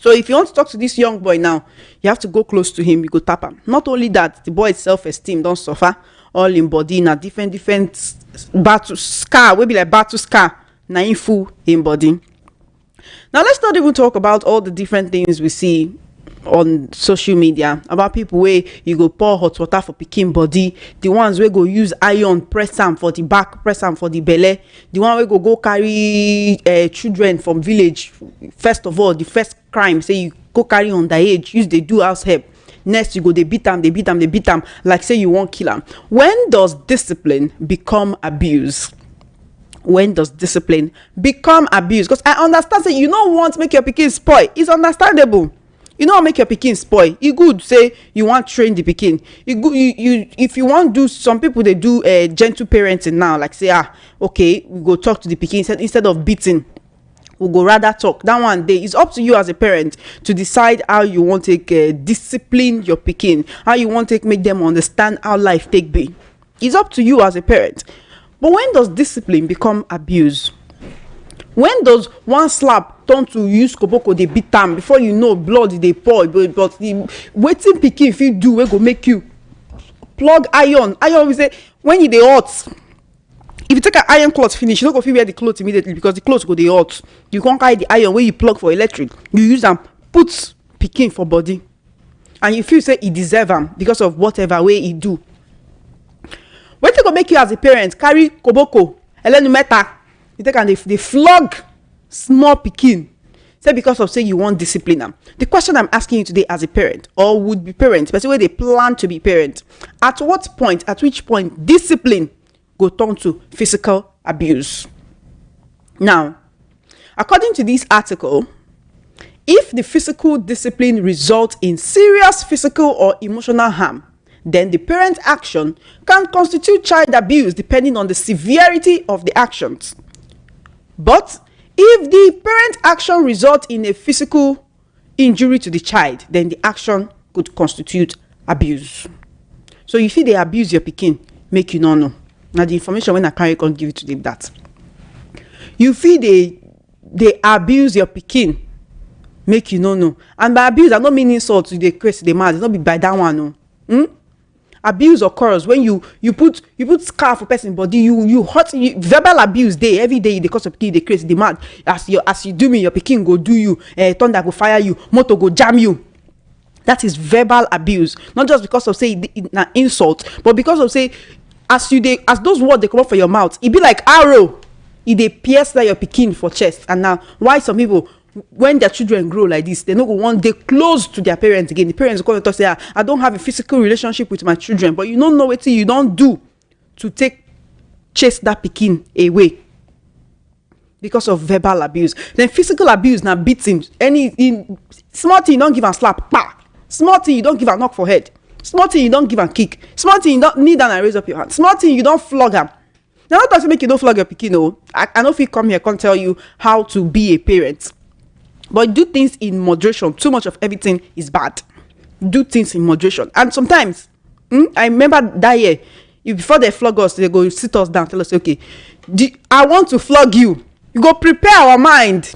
So if you want to talk to this young boy now, you have to go close to him, you go tap him. Not only that, the boy's self-esteem don't suffer, all in body, na different battle scar, will be like battle scar, na in full in body. Now let's not even talk about all the different things we see on social media about people where you go pour hot water for pikin body, the ones where go use iron press am for the back, press am for the belly, the one where go carry children from village. First of all, the first crime say you go carry underage, use they do house help. Next you go they beat them like say you won't kill them. When does discipline become abuse? When does discipline become abuse? Because I understand say you don't want to make your pikin spoil. It's understandable. You know, make your pikin spoil. You good say you want train the pikin. You good, you if you want do, some people they do gentle parenting now, like say okay, we go talk to the pikin instead of beating. We go rather talk. That one day it's up to you as a parent to decide how you want to discipline your pikin, how you want to make them understand how life take be. It's up to you as a parent. But when does discipline become abuse? When does one slap turn to use koboko dey beat am before you know blood dey pour? But the wetin pikin fit do wey go make you plug iron we say when you dey hot, if you take an iron cloth finish, you no go fit wear the cloth immediately because the cloth go dey hot. You come carry the iron wey you plug for electric, you use am put pikin for body, and you feel say e deserve am because of whatever way e do. Wetin go make you as a parent carry koboko elenu meta, you take and they flog small pikin, say because of say you want discipline am? The question I'm asking you today as a parent or would be parent, but where they plan to be parent, at which point discipline go turn to physical abuse? Now, according to this article, if the physical discipline results in serious physical or emotional harm, then the parent action can constitute child abuse depending on the severity of the actions. But if the parent action results in a physical injury to the child, then the action could constitute abuse. So you feel they abuse your pikin, make you not know. Now the information when I carry can't give it to them that. You feel they abuse your pikin, make you not know. And by abuse, I don't mean insult to the crazy, the mad. It's not be by that one, no. Abuse occurs when you put scar for person body, you hurt, verbal abuse day every day. The cause of pikin, they crazy, the mad. As you do me, your pikin go do you, thunder go fire you, motor go jam you. That is verbal abuse, not just because of say an insult, but because of say as those words they come up for your mouth, it be like arrow, it they pierce that your pikin for chest. And now why some people, when their children grow like this, they no go one day close to their parents again. The parents go and talk, say, I don't have a physical relationship with my children, but you don't know what you don't do to chase that pikin away because of verbal abuse. Then physical abuse, now beating, small thing you don't give a slap, pa. Small thing you don't give a knock for head, small thing you don't give a kick, small thing you don't kneel down and raise up your hand, small thing you don't flog them. Now not to make you don't flog your pikin. No, I know if you come here can't tell you how to be a parent. But do things in moderation. Too much of everything is bad. Do things in moderation. And sometimes, I remember that year, before they flog us, they go sit us down, tell us, okay, I want to flog you. You go prepare our mind.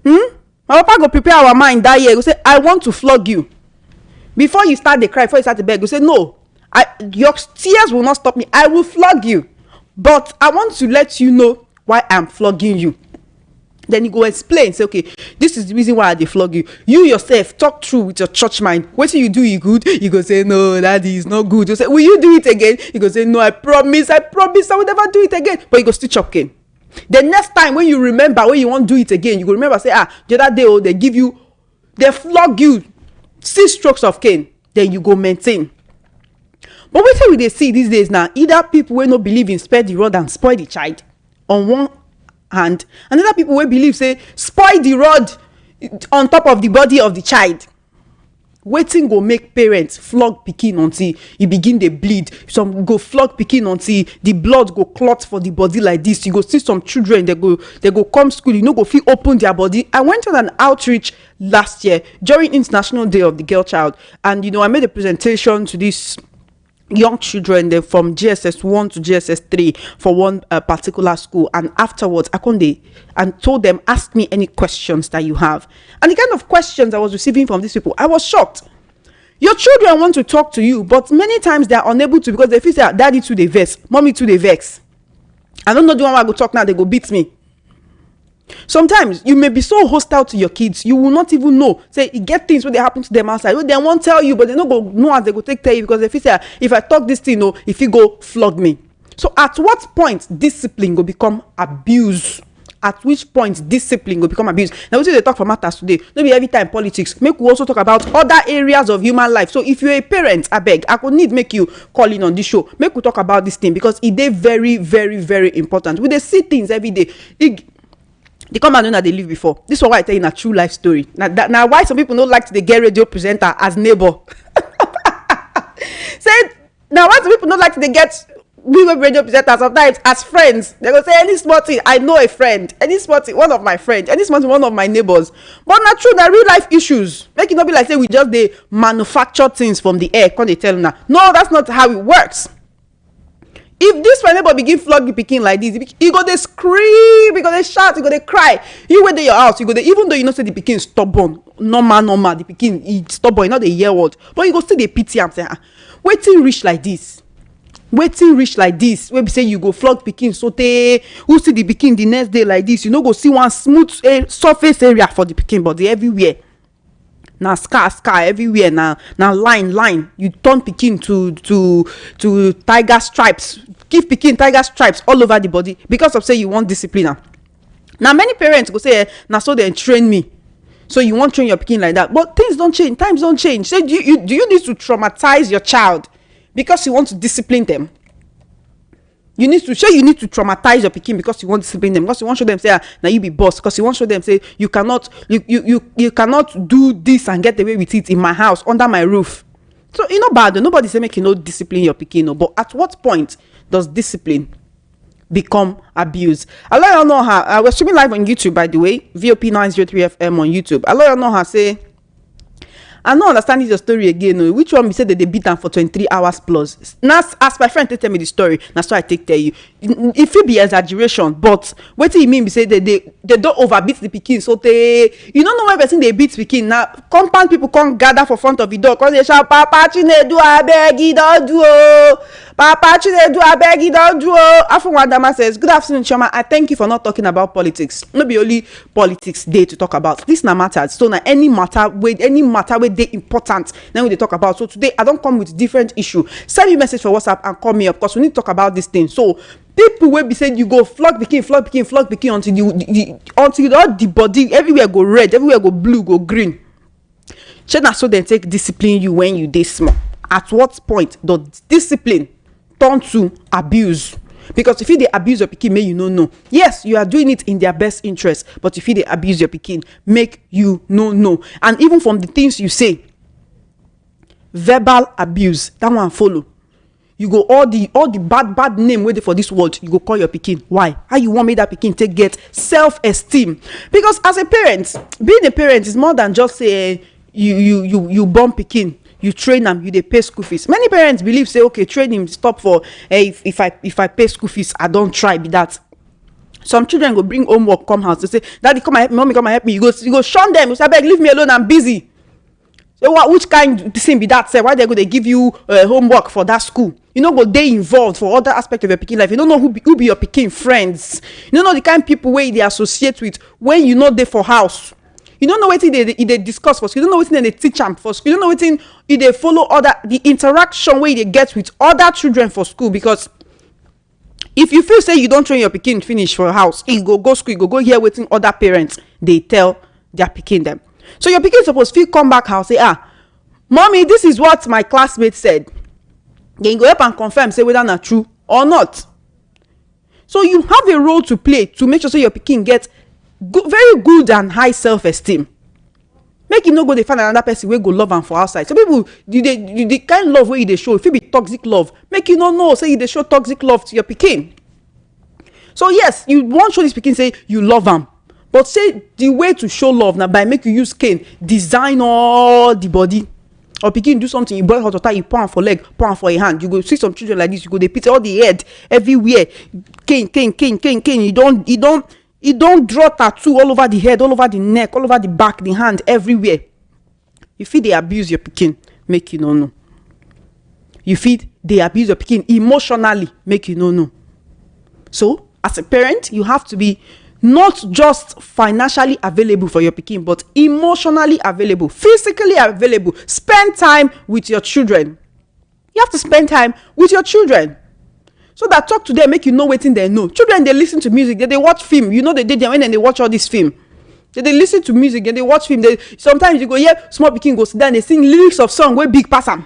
My papa go prepare our mind that year. Go say, I want to flog you. Before you start the cry, before you start the beg, go say, no, your tears will not stop me. I will flog you. But I want to let you know why I'm flogging you. Then you go explain, say, okay, this is the reason why they flog you. You yourself talk through with your church mind. What do? You good? You go say, no, daddy is not good. You say, will you do it again? You go say, no, I promise, I will never do it again. But you go still chop cane. The next time when you remember when you won't do it again, you go remember, say, the other day, they flog you 6 strokes of cane. Then you go maintain. But what we they see these days now, either people will not believe in spare the rod and spoil the child on one hand, and other people will believe say spoil the rod on top of the body of the child. Waiting go make parents flog pikin until you begin to bleed. Some go flog pikin until the blood go clot for the body like this. You go see some children, they go come school, you know, go feel open their body. I went on an outreach last year during International Day of the Girl Child, and I made a presentation to this young children dem from JSS1 to JSS3 for one particular school, and afterwards I come dey and told them, ask me any questions that you have. And the kind of questions I was receiving from these people, I was shocked. Your children want to talk to you, but many times they are unable to, because they feel say daddy too dey vex, mommy too dey vex. I don't know the one wey I go talk now, they go beat me. Sometimes you may be so hostile to your kids, you will not even know. Say you get things when they happen to them outside, they won't tell you, but they no go know as they go tell you, because they feel say if I talk this thing, if you go flog me. So at what point discipline go become abuse? At which point discipline will become abuse? Now we see they talk for matters today. Maybe every time politics. Make we also talk about other areas of human life. So if you're a parent, I beg, I could need make you call in on this show. Make we talk about this thing, because it is very, very, very important. We they see things every day. The common that they live before. This is why I tell you a true life story. Now why some people don't like to get radio presenter as neighbor. Say now why some people don't like to get we were radio presenters sometimes as friends. They go say any small thing, I know a friend, any small thing, one of my friends, any small thing, one of my neighbors. But not true, that real life issues. Make it not be like say we just they manufacture things from the air. Can't they tell now? No, that's not how it works. If this my neighbor begin flog the pikin like this, you go they scream, you go they shout, you go they cry. You went to your house, you go they, even though you know say the pikin stubborn, normal, the pikin it's stubborn, not the year old, but you go still the pity am say, waiting rich like this. Waiting reach like this, where we say you go flog pikin so they who see the pikin the next day like this, you know go see one smooth surface area for the pikin body everywhere. Now scar everywhere, now line. You turn pikin to tiger stripes, give pikin tiger stripes all over the body because of say you want discipline. Now many parents go say, now so they train me. So you want train your pikin like that, but things don't change, times don't change. So do you need to traumatize your child because you want to discipline them? You need to traumatize your pikin because you want to discipline them, because you want to show them say now you be boss, because you want to show them say you cannot do this and get away with it in my house under my roof. So you know bad, nobody say make you no discipline your pikin, but at what point does discipline become abuse? I let you know how we're streaming live on YouTube, by the way, VOP 903 FM on YouTube. I let you know how say I'm not understanding your story again. Which one we said that they beat them for 23 hours plus? Now, as my friend tell me the story, that's why I tell you. If it be exaggeration, but what do you mean? We say that they don't overbeat the pikin, so they you don't know when person they beat pikin. Now compound people can't gather for front of the door because they shout, "Papa Chinedu, I beg you don't do. Papa Chinedu, I beg you don't do." After one dama says, "Good afternoon, Choma. I thank you for not talking about politics. Not be only politics day to talk about. This na matters. So now any matter with they important, then we they talk about. So today I don't come with different issue. Send me a message for WhatsApp and call me up because we need to talk about this thing. So people will be saying you go flog pikin until all the body everywhere go red, everywhere go blue, go green. Chena, so they take discipline you when you dey small. At what point does discipline turn to abuse? Because if you dey abuse your pikin, make you no know. Yes, you are doing it in their best interest, but if you dey abuse your pikin, make you no know. And even from the things you say, verbal abuse, that one follow. You go all the bad name waiting for this world, you go call your pikin. Why? How you want me that pikin take get self-esteem? Because as a parent, being a parent is more than just say you born pikin. You train them, you they pay school fees. Many parents believe say, okay, train him, stop for if I pay school fees, I don't try be that. Some children go bring homework, come house, they say, "Daddy, come and help me, mommy, come and help me." You go shun them, you say, "Beg, leave me alone, I'm busy." So which kind of thing be that? Say why they give you homework for that school? You know, go they involved for other aspect of your pikin life. You don't know who be your pikin friends. You don't know the kind of people where they associate with when you know they for house. You don't know what they discuss for school. You don't know what they teach them for school. You don't know what they follow the interaction where they get with other children for school. Because if you feel say you don't train your pikin finish for house, you go school, you go hear waiting other parents they tell their pikin them. So your pikin supposed to come back house say, "Mommy, this is what my classmate said." Then you go up and confirm say whether not true or not. So you have a role to play to make sure so your pikin get very good and high self-esteem. Make him no go dey find another person wey go love am for outside. So people the kind love wey you dey show, if it be toxic love, make you no know say you dey show toxic love to your pikin. So yes, you want show this pikin say you love am, but say the way to show love now by make you use cane design all the body, or pikin do something, you boil hot water, you pour am for leg, pour am for your hand. You go see some children like this, you go dey pity all the head everywhere, cane. You don't draw tattoo all over the head, all over the neck, all over the back, the hand, everywhere. You fit dey abuse your pikin, make you no know. You fit dey abuse your pikin emotionally, make you no know. So as a parent, you have to be not just financially available for your pikin, but emotionally available, physically available. Spend time with your children. You have to spend time with your children, so that talk to them, make you know wetin they know. Children, they listen to music, they watch film. You know they did them when they watch all this film. They listen to music and they watch film. Sometimes you go hear small pikin go sit down, they sing lyrics of song wey big pass am,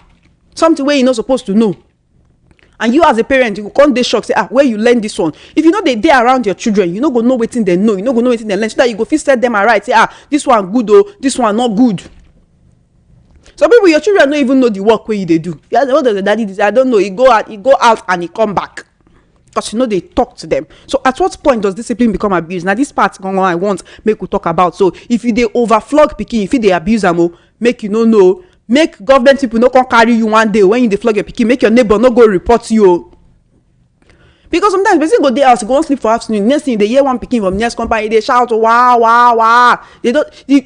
something wey you not supposed to know. And you as a parent, you go come dey shock, say, where you learn this one? If you know they dey around your children, you no go know wetin they know, you no go know wetin they learn, so that you go fit set them right, say, this one good, oh, this one not good. Some people, your children don't even know the work wey you dey do. Yeah, what does the daddy do? I don't know. He go out and he come back, because you know they talk to them. So at what point does discipline become abuse? Now this part I want make we talk about. So if you dey overflog pikin, if you dey abuse am, make you no know. Make government people no come carry you one day when you dey flog your pikin. Make your neighbor no go report you. Because sometimes person go dey house, go sleep for afternoon. Next thing they hear one pikin from next company, they shout wow wow wow. They don't they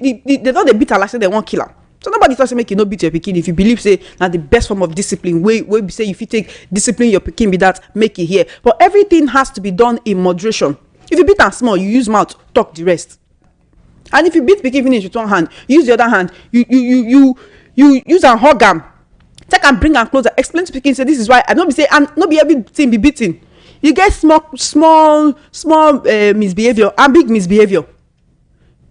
beat her like say they want kill her. So nobody talks to make you no beat your pikin if you believe say na the best form of discipline. Way be say if you take discipline your pikin, be that make it here. But everything has to be done in moderation. If you beat am small, you use mouth talk the rest. And if you beat pikin finish with one hand, use the other hand. You use and hug am, take and bring am closer, explain to pikin say this is why. I don't be say and not be everything be beating. You get small misbehavior and big misbehavior.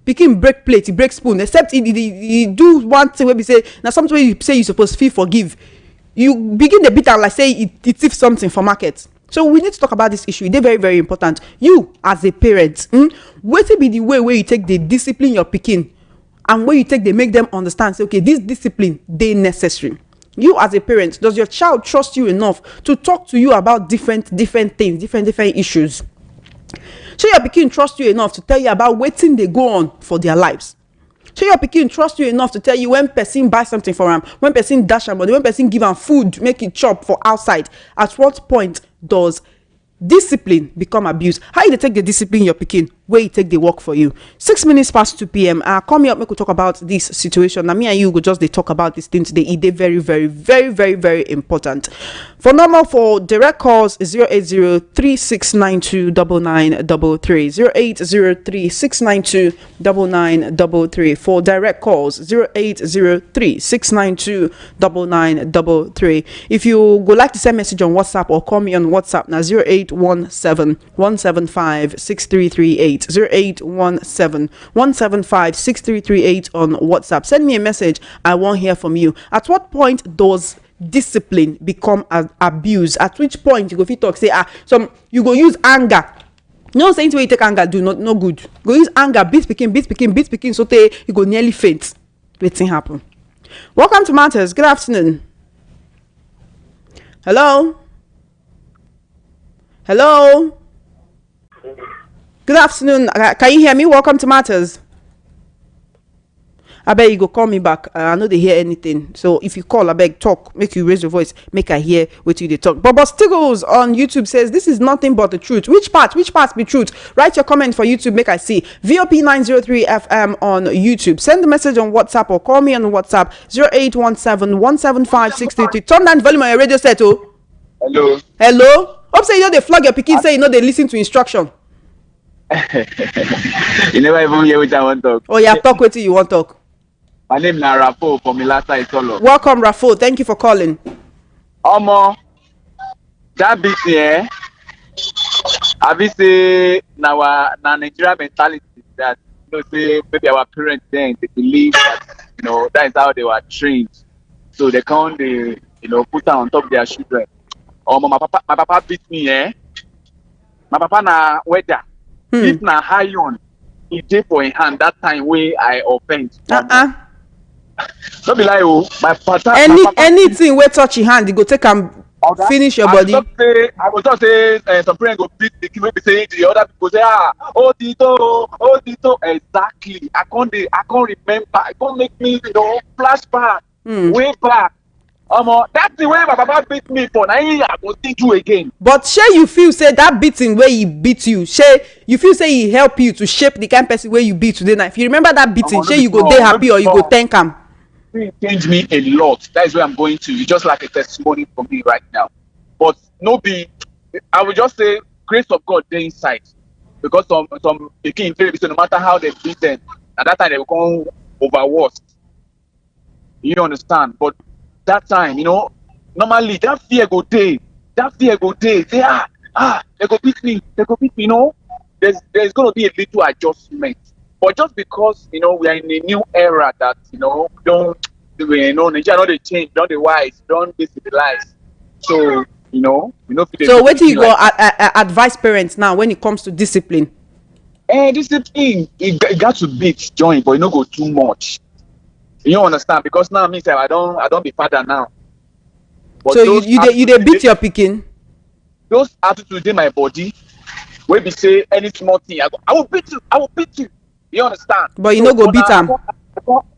Pikin break plate, he break spoon, except he do one thing where be say now something where you say you supposed to forgive. You begin the beat am like say it thief something for market. So we need to talk about this issue. It's very, very important. You as a parent, wetin be the way where you take the discipline your pikin, and where you take they make them understand, say, okay, this discipline they necessary. You as a parent, does your child trust you enough to talk to you about different things, different issues? So your pikin trust you enough to tell you about wetin they go on for their lives. So your pikin trust you enough to tell you when person buy something for am, when person dash am money, when person give am food, make it chop for outside. At what point does discipline become abuse? How you take the discipline your pikin, where you take the work for you? 6 minutes past 2 p.m. Come here, make we talk about this situation. Now me and you go just they talk about this thing today. It is very, very, very, very, very important. For normal, for direct calls 08036929933, 08036929933. For direct calls 08036929933. If you would like to send message on WhatsApp or call me on WhatsApp now 0817-175-6338, 0817-175-6338 on WhatsApp. Send me a message. I won't hear from you. At what point does discipline become abuse? At which point you go fit talk say you go use anger? No saying where you take anger do no good. Go use anger, beat pikin so you go nearly faint. Wetin happen? Welcome to Matters. Good afternoon. Hello. Good afternoon. Can you hear me? Welcome to Matters. I beg you go call me back. I know they hear anything. So if you call, I beg talk. Make you raise your voice. Make I hear what you they talk. Bobo Stiggles on YouTube says this is nothing but the truth. Which part be truth? Write your comment for YouTube. Make I see. VOP 903 FM on YouTube. Send the message on WhatsApp or call me on WhatsApp 0817-175-633. Turn down the volume on your radio set. Oh. Hello. Hope say you know they flog your pikin. Say you know they listen to instruction. You never even hear what I want to talk. Oh yeah, talk what you want to talk. My name is Rafo from Milasa Isolo. Welcome, Rafo. Thank you for calling. Omo, that bit here, I will say now Nigerian mentality that say maybe our parents then they believe that that is how they were trained, so they can't put her on top of their children. My papa beat me My papa na weather. If na iron, he did for a hand that time way I offend. Don't be like my papa. Anything where touch your hand, you go take and finish your body. I will just say some parents go beat the kid, maybe say the other people say oh Tito. Exactly. I can't remember. It can't make me flashback. way back. That's the way my papa beat me for. Now I go think you again. But shey you feel say that beating wey he beat you, shey you feel say he help you to shape the kind person wey you be today now? If you remember that beating, shey you go dey happy or you go thank am? It changed me a lot. That is where I'm going to. It's just like a testimony for me right now. But I would just say grace of God dey inside, because some pikin no matter how they beat them, at that time they will come over worse. You understand? But that time, normally that fear go dey. They go beat me. There's gonna be a little adjustment. But just because we are in a new era that Nigeria no dey change, don't dey wise, don't dey civilize. So So wetin you go advise parents now when it comes to discipline? Discipline, it got to beat join, but go too much. You understand? Because now me I don't be father now. But so you dey beat your pikin? Those attitudes in my body, wey be say any small thing, I will beat you. You understand? But you no go beat am.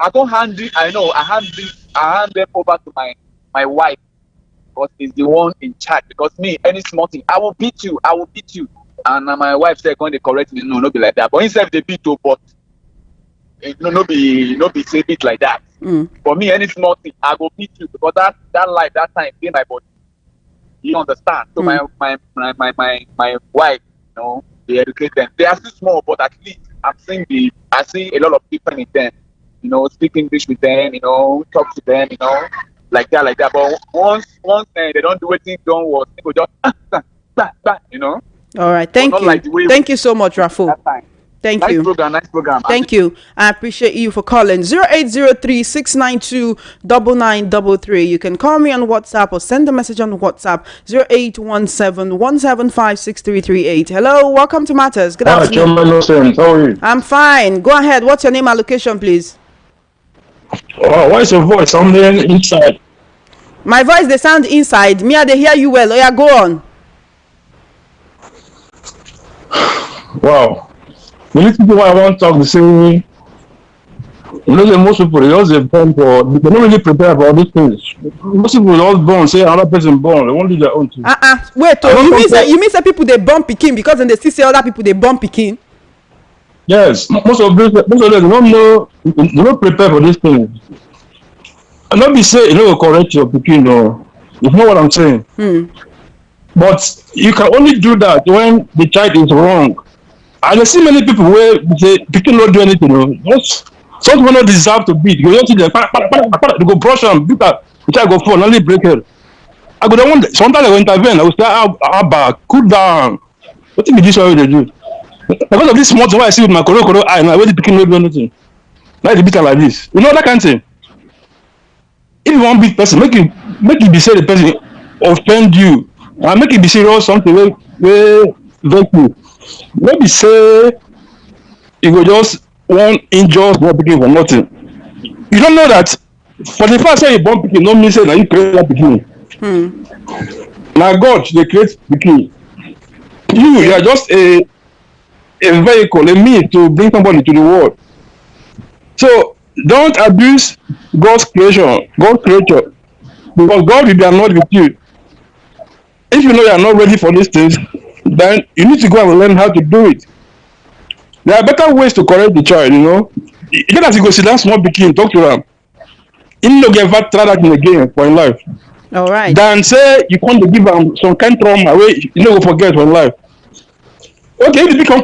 I don't hand it. I hand them over to my wife, because he's the one in charge. Because me, any small thing, I will beat you. And my wife said, going to correct me. No be like that. But instead they beat you, but no be say beat like that. For me, any small thing, I go beat you, because that life, that time in my body. You understand? So my wife, they educate them. They are still small, but at least I see a lot of different in them. Speak English with them, talk to them, like that. But once they don't do anything, don't work. They go just All right, thank you. Like thank you so much, Rafo. Thank you. Nice program. Thank you. I appreciate you for calling. 0803-692-9933. You can call me on WhatsApp or send a message on WhatsApp. 0817-175-6338. Hello, welcome to Matters. Good afternoon. How are you? I'm fine. Go ahead. What's your name and location, please? Why is your voice sounding inside? My voice, they sound inside. Me, they hear you well. Oh, yeah, go on. Wow. The little people I want to talk the same way. Most people, they just born for, they don't really prepare for all these things. Most people just born, say another person born, they won't do their own thing. Wait, you mean say people they born pikin because then they still say other people they born pikin? Yes, most of them they don't know, they don't prepare for these things. And not be say, correct your pikin, no. You know what I'm saying? But you can only do that when the child is wrong. And I see many people where they don't do anything. Some people don't deserve to beat. You don't see them, they go brush them, beat that, the child go fall, only break it. I go down. Sometimes I go intervene. I will say, cool down. What thing is this way they do? Because of this small thing I see with my koro eye now, where the pikin don't do anything. Like the beat like this. That kind of thing. If you want beat person, make it be say the person offend you. And make it be serious something where vex you. Maybe say you go just one injure small pikin for nothing. You don't know that for the fact say you born pikin no mean say na you create that pikin. Na God dey create pikin. You are just a vehicle, a means to bring somebody to the world. So don't abuse God's creation, God's creature, because God will be annoyed with you. If you know you are not ready for these things, then you need to go and learn how to do it. There are better ways to correct the child, Even as you go sit down small pikin, talk to them. You no get ever try that in again for your life. All right. Then say you can't give them some kind of trauma where you no go forget for life. Okay, if the pikin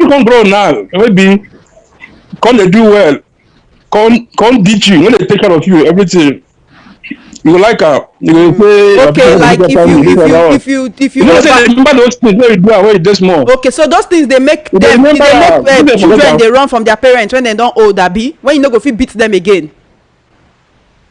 come grow now, maybe can't they do well, can't teach you, when they take care of you, everything. You like her. You go say okay, like if you remember those things where you do and where you do small. Okay, so those things they make children they run from their parents when they don't old abi, when you no go fit beat them again.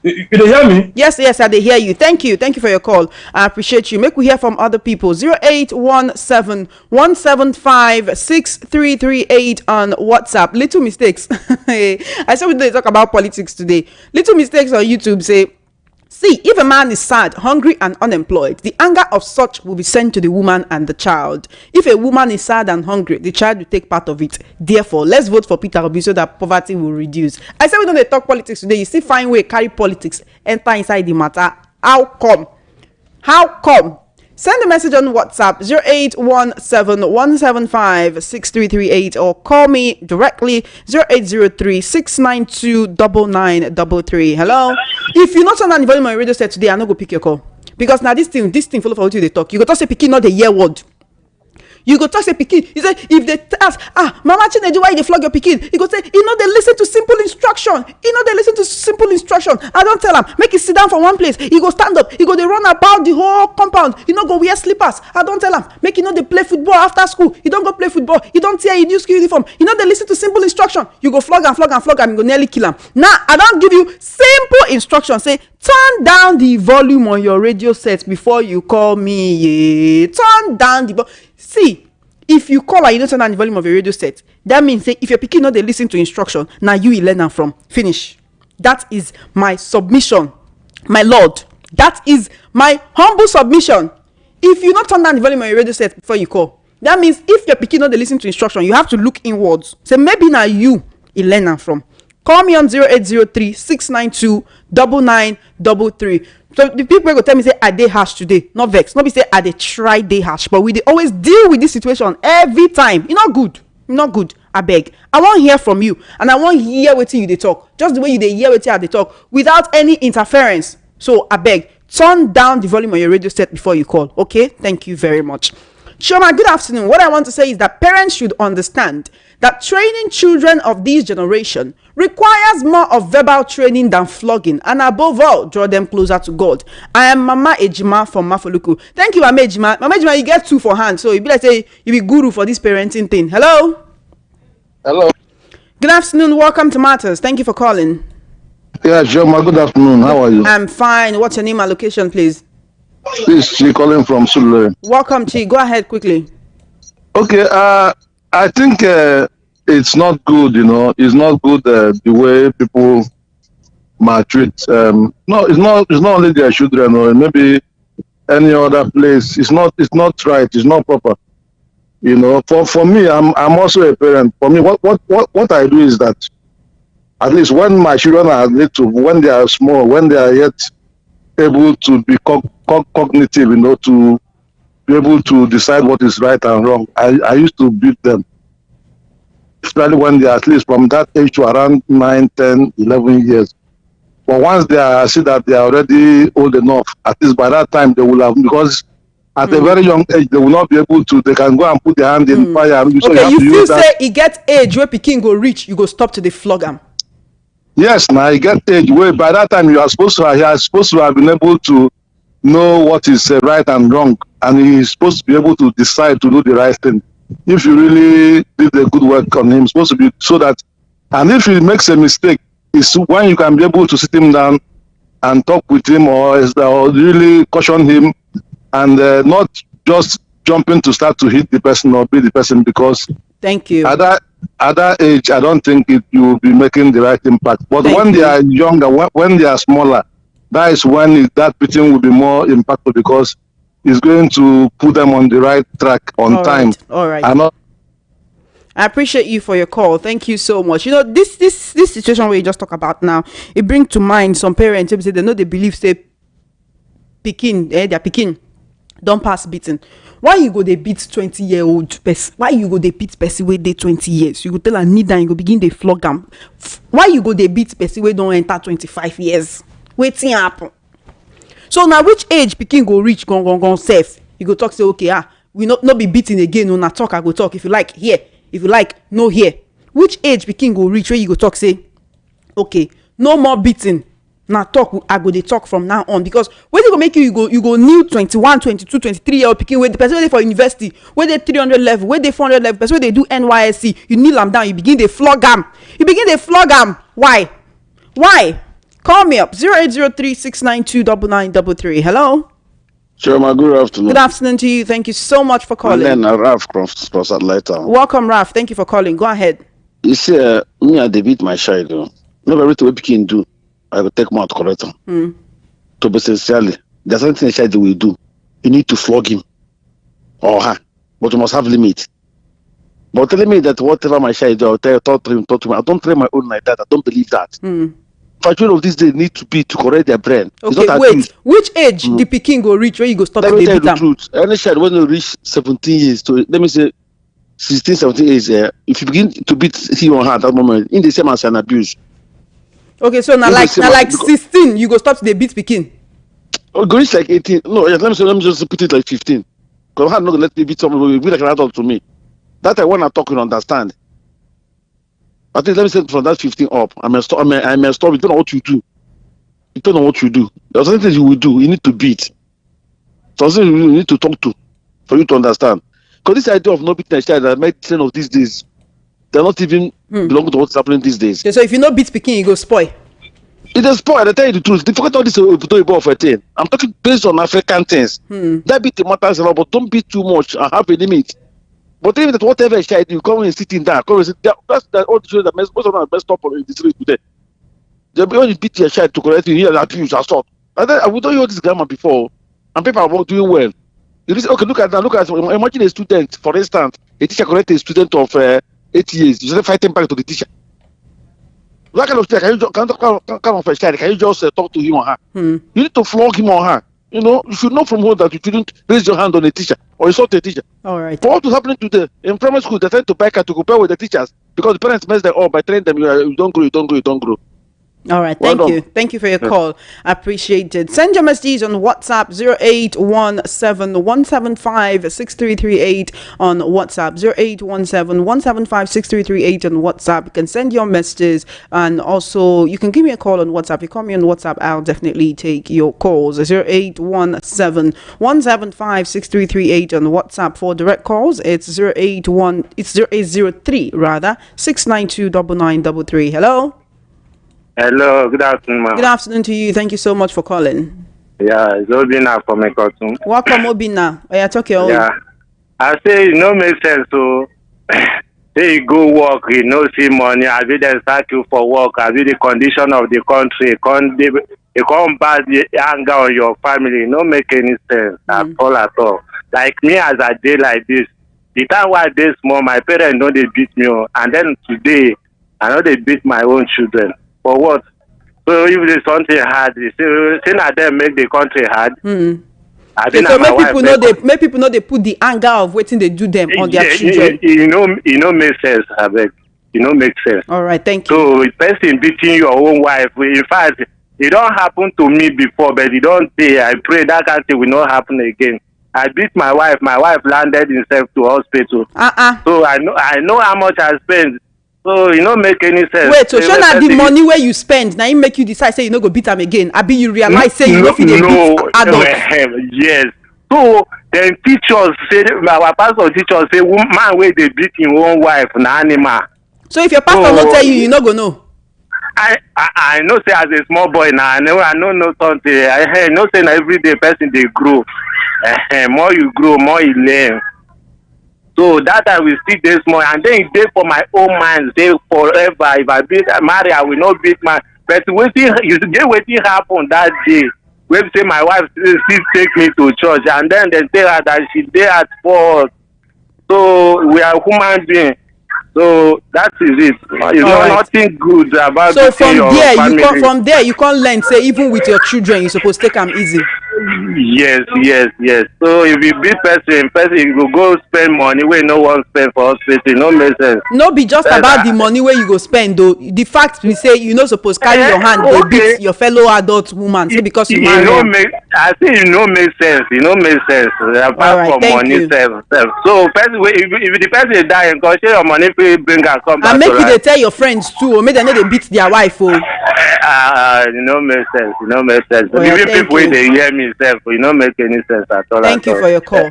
You hear me? Yes, I dey hear you. Thank you for your call. I appreciate you. Make we hear from other people. 0817-175-6338 on WhatsApp. Little mistakes. I said we dey talk about politics today. Little mistakes on YouTube say See, if a man is sad, hungry, and unemployed, the anger of such will be sent to the woman and the child. If a woman is sad and hungry, the child will take part of it. Therefore, let's vote for Peter Obi so that poverty will reduce. I said we don't talk politics today. You still find way carry politics enter inside the matter. How come? How come? Send a message on WhatsApp 0817-175-6338 or call me directly 0803-692-9933. Hello. If you not on the volume on your radio set today, I'm not go pick your call because now this thing follow for what you they talk. You go talk say pikin not the year word. You go talk say pikin. He say if they ask, Mama Chinedu, why they flog your pikin? He go say, you know they listen to simple instruction. You know they listen to simple instruction. I don't tell him make it sit down for one place. He go stand up. He go they run about the whole compound. You know go wear slippers. I don't tell him make you know they play football after school. You don't go play football. You don't tear your new school uniform. You know they listen to simple instruction. You go flog and flog and flog and you go nearly kill him. Now I don't give you simple instruction. Say turn down the volume on your radio set before you call me. Yeah. Turn down the volume. See, if you call and you don't turn down the volume of your radio set, that means say if your pikin no dey listen to instruction, now you will learn am from. Finish. That is my submission, my lord. That is my humble submission. If you not turn down the volume of your radio set before you call, that means if your pikin no dey listen to instruction, you have to look inwards. Say maybe now you learn am from. Call me on 0803-692-9933. So the people go tell me say I dey harsh today, not vex. Not be say I dey try dey harsh, but we dey always deal with this situation every time. E not good. I beg. I wan hear from you, and I wan hear wetin you dey talk. Just the way you dey hear wetin I dey talk, without any interference. So I beg, turn down the volume on your radio set before you call. Okay? Thank you very much. Shoma, good afternoon. What I want to say is that parents should understand that training children of this generation requires more of verbal training than flogging, and above all, draw them closer to God. I am Mama Ejima from Mafoluku. Thank you, Mama Ejima. Mama Ejima, you get 2 for hand, so you be like say you be guru for this parenting thing. Hello. Good afternoon. Welcome to Matters. Thank you for calling. Yeah, Shoma, good afternoon. How are you? I'm fine. What's your name and location, please? This is Chi calling from Sulere. Welcome, Chi. Go ahead quickly. Okay, I think it's not good, it's not good the way people maltreat. No, it's not only their children or maybe any other place. It's not right. It's not proper. For me, I'm also a parent. For me, what I do is that at least when my children are little, when they are small, when they are yet able to be cognitive, to be able to decide what is right and wrong, I used to beat them, especially when they are at least from that age to around 9, 10, 11 years. But once I see that they are already old enough, at least by that time they will have, because at a very young age they will not be able to, they can go and put their hand in fire. So okay, you feel say e get age where pikin go reach, you go stop to the flog am. Yes, now you get age where by that time you are supposed to have been able to know what is right and wrong, and he is supposed to be able to decide to do the right thing. If you really did a good work on him, supposed to be so that, and if he makes a mistake, it's when you can be able to sit him down and talk with him, or really caution him, and not just jumping to start to hit the person or beat the person, because thank you. At that age, I don't think you will be making the right impact. But when they are younger, when they are smaller, that is when that beating will be more impactful, because it's going to put them on the right track on time. All right. I appreciate you for your call. Thank you so much. This situation where you just talk about now, it brings to mind some parents who say they know they believe say pikin, their pikin don't pass beating. Why you go they beat 20-year-old person? Why you go they beat person wey dey 20 years? You go tell her kneel down, you go begin they flog am. Why you go they beat person wey don't enter 25 years? Wetin happen? So now which age pikin go reach gone safe? You go talk say okay, we not be beating again. No, na talk I go talk. If you like here, if you like no here. Which age pikin go reach where you go talk say okay, no more beating. Now talk I go dey talk from now on, because when they go make you go kneel 21, 22, 23-year-old pikin wey the person wey dey for university, wey dey 300 level, wey dey 400 level, person wey dey do NYSC, you kneel am down, you begin dey flog am. Why? Call me up 0803-692-9933. Hello. Sure, good afternoon. Good afternoon to you. Thank you so much for calling. And then Raf from Atlanta. Welcome, Raf. Thank you for calling. Go ahead. You see, me I beat my child. No everything we can do, I will take more to correct him. to be sincerely, there's something a child will do. You need to flog him or her, but you must have limit. But telling me that whatever my child do, I'll talk to him. I don't train my own like that. I don't believe that. For children of this day need to be to correct their brain. Okay, wait. Which age the pikin go reach when you go stop Let to me tell you beat the am? truth. Any child when you reach 17 years to, let me say 16, 17 years, if you begin to beat him or her at that moment, in the same as an abuse. Okay, so now like 16 you go stop to dey beat pikin. Oh, go reach like 18. No, let me just put it like 15. Because I'm not gonna let me beat someone who will be like an adult to me. That time when I talk, you understand. I think let me say from that 15 up, I may stop. You don't know what you do. You don't know what you do. There's certain things you will do. You need to beat. Something you need to talk to for you to understand. Because this idea of not beating a child that made trend of these days, they're not even belonging to what's happening these days. Okay, so if you no beat pikin, you go spoil. It is spoiled. I tell you the truth. They forget all this about 13. I'm talking based on African things. That beat the matters a lot, but don't beat too much and have a limit. But even that whatever a child you come and sitting down, come and sit down. That's all the children that most of them are messed up in the street today. They when you beat your child to correct you, you hear abuse, assault. And then I would tell you all this grammar before, and people are doing well. You say, okay, look at that. Imagine a student, for instance, a teacher correct a student of 8 years. You start fighting back to the teacher. That kind of thing, kind of a child, can you just talk to him or her? You need to flog him or her. You know, you should know from home that you shouldn't raise your hand on a teacher or insult a teacher. All right. For what is happening today in primary school, they tend to back to compare with the teachers because the parents mess them up by telling them you don't grow. All right, Well thank done. you. Thank you for your call. I appreciate it. Send your messages on WhatsApp 0817-175-6338 on WhatsApp 0817-175-6338 on WhatsApp. You can send your messages and also you can give me a call on WhatsApp. You call me on WhatsApp, I'll definitely take your calls. 0817-175-6338 on WhatsApp for direct calls. It's 0803 rather 692-9933. Hello. Hello, good afternoon, ma'am. Good afternoon to you. Thank you so much for calling. Yeah, it's Obina from Ekotun. Welcome, Obina. Oh, yeah, talk your own. Yeah, I say it no make sense. So, say you go work, you no see money. I be they start you for work. I be the condition of the country. You can't bad the anger on your family. No make any sense at all. Like me, as a day like this, the time why I dey small, my parents know they beat me, and then today, I know they beat my own children. For what? So if there's something hard, you say that them make the country hard. I think So my wife make people know they put the anger of waiting they do them on their children. You know make sense, I beg. You know make sense. All right, thank you. So a person beating your own wife, in fact, it don't happen to me before, but it don't say. I pray that kind of thing will not happen again. I beat my wife. My wife landed himself to hospital. So I know how much I spent. So you don't make any sense. Wait, so shey na the money where you spend now you make you decide say you no go beat am again. Abi you realize say you no fit dey beat adults. Yes. So then teach us say our pastor teach us say man wey dey beat him own wife na animal. So if your pastor no tell you, you no go know. I know say as a small boy now, I know something. I know say na everyday person dey grow. More you grow, more you learn. So that I will still dey small, and then it dey for my own mind say forever. If I beat marry, I will not beat my. But wetin happen that day? Wey say my wife still take me to church, and then they tell her that she dey at fault. So we are human beings. So that is it. It's nothing good about so from your there family. you can't learn say even with your children you suppose take them easy. Yes. So if you beat person you go spend money wey no wan spend for hospital, no make sense. No be just about the money wey you go spend though. The fact be say you no suppose carry your hand dey beat your fellow adult woman say because you marry am. I say it no make sense. It no make sense. Apart from money sef. So person wey if the person die, go share your money fit bring am come back. And make you dey tell your friends too, or make dem no dey beat their wife o. It no make sense. Even people wey dey hear me sef, it no make any sense at all. Thank you for your call.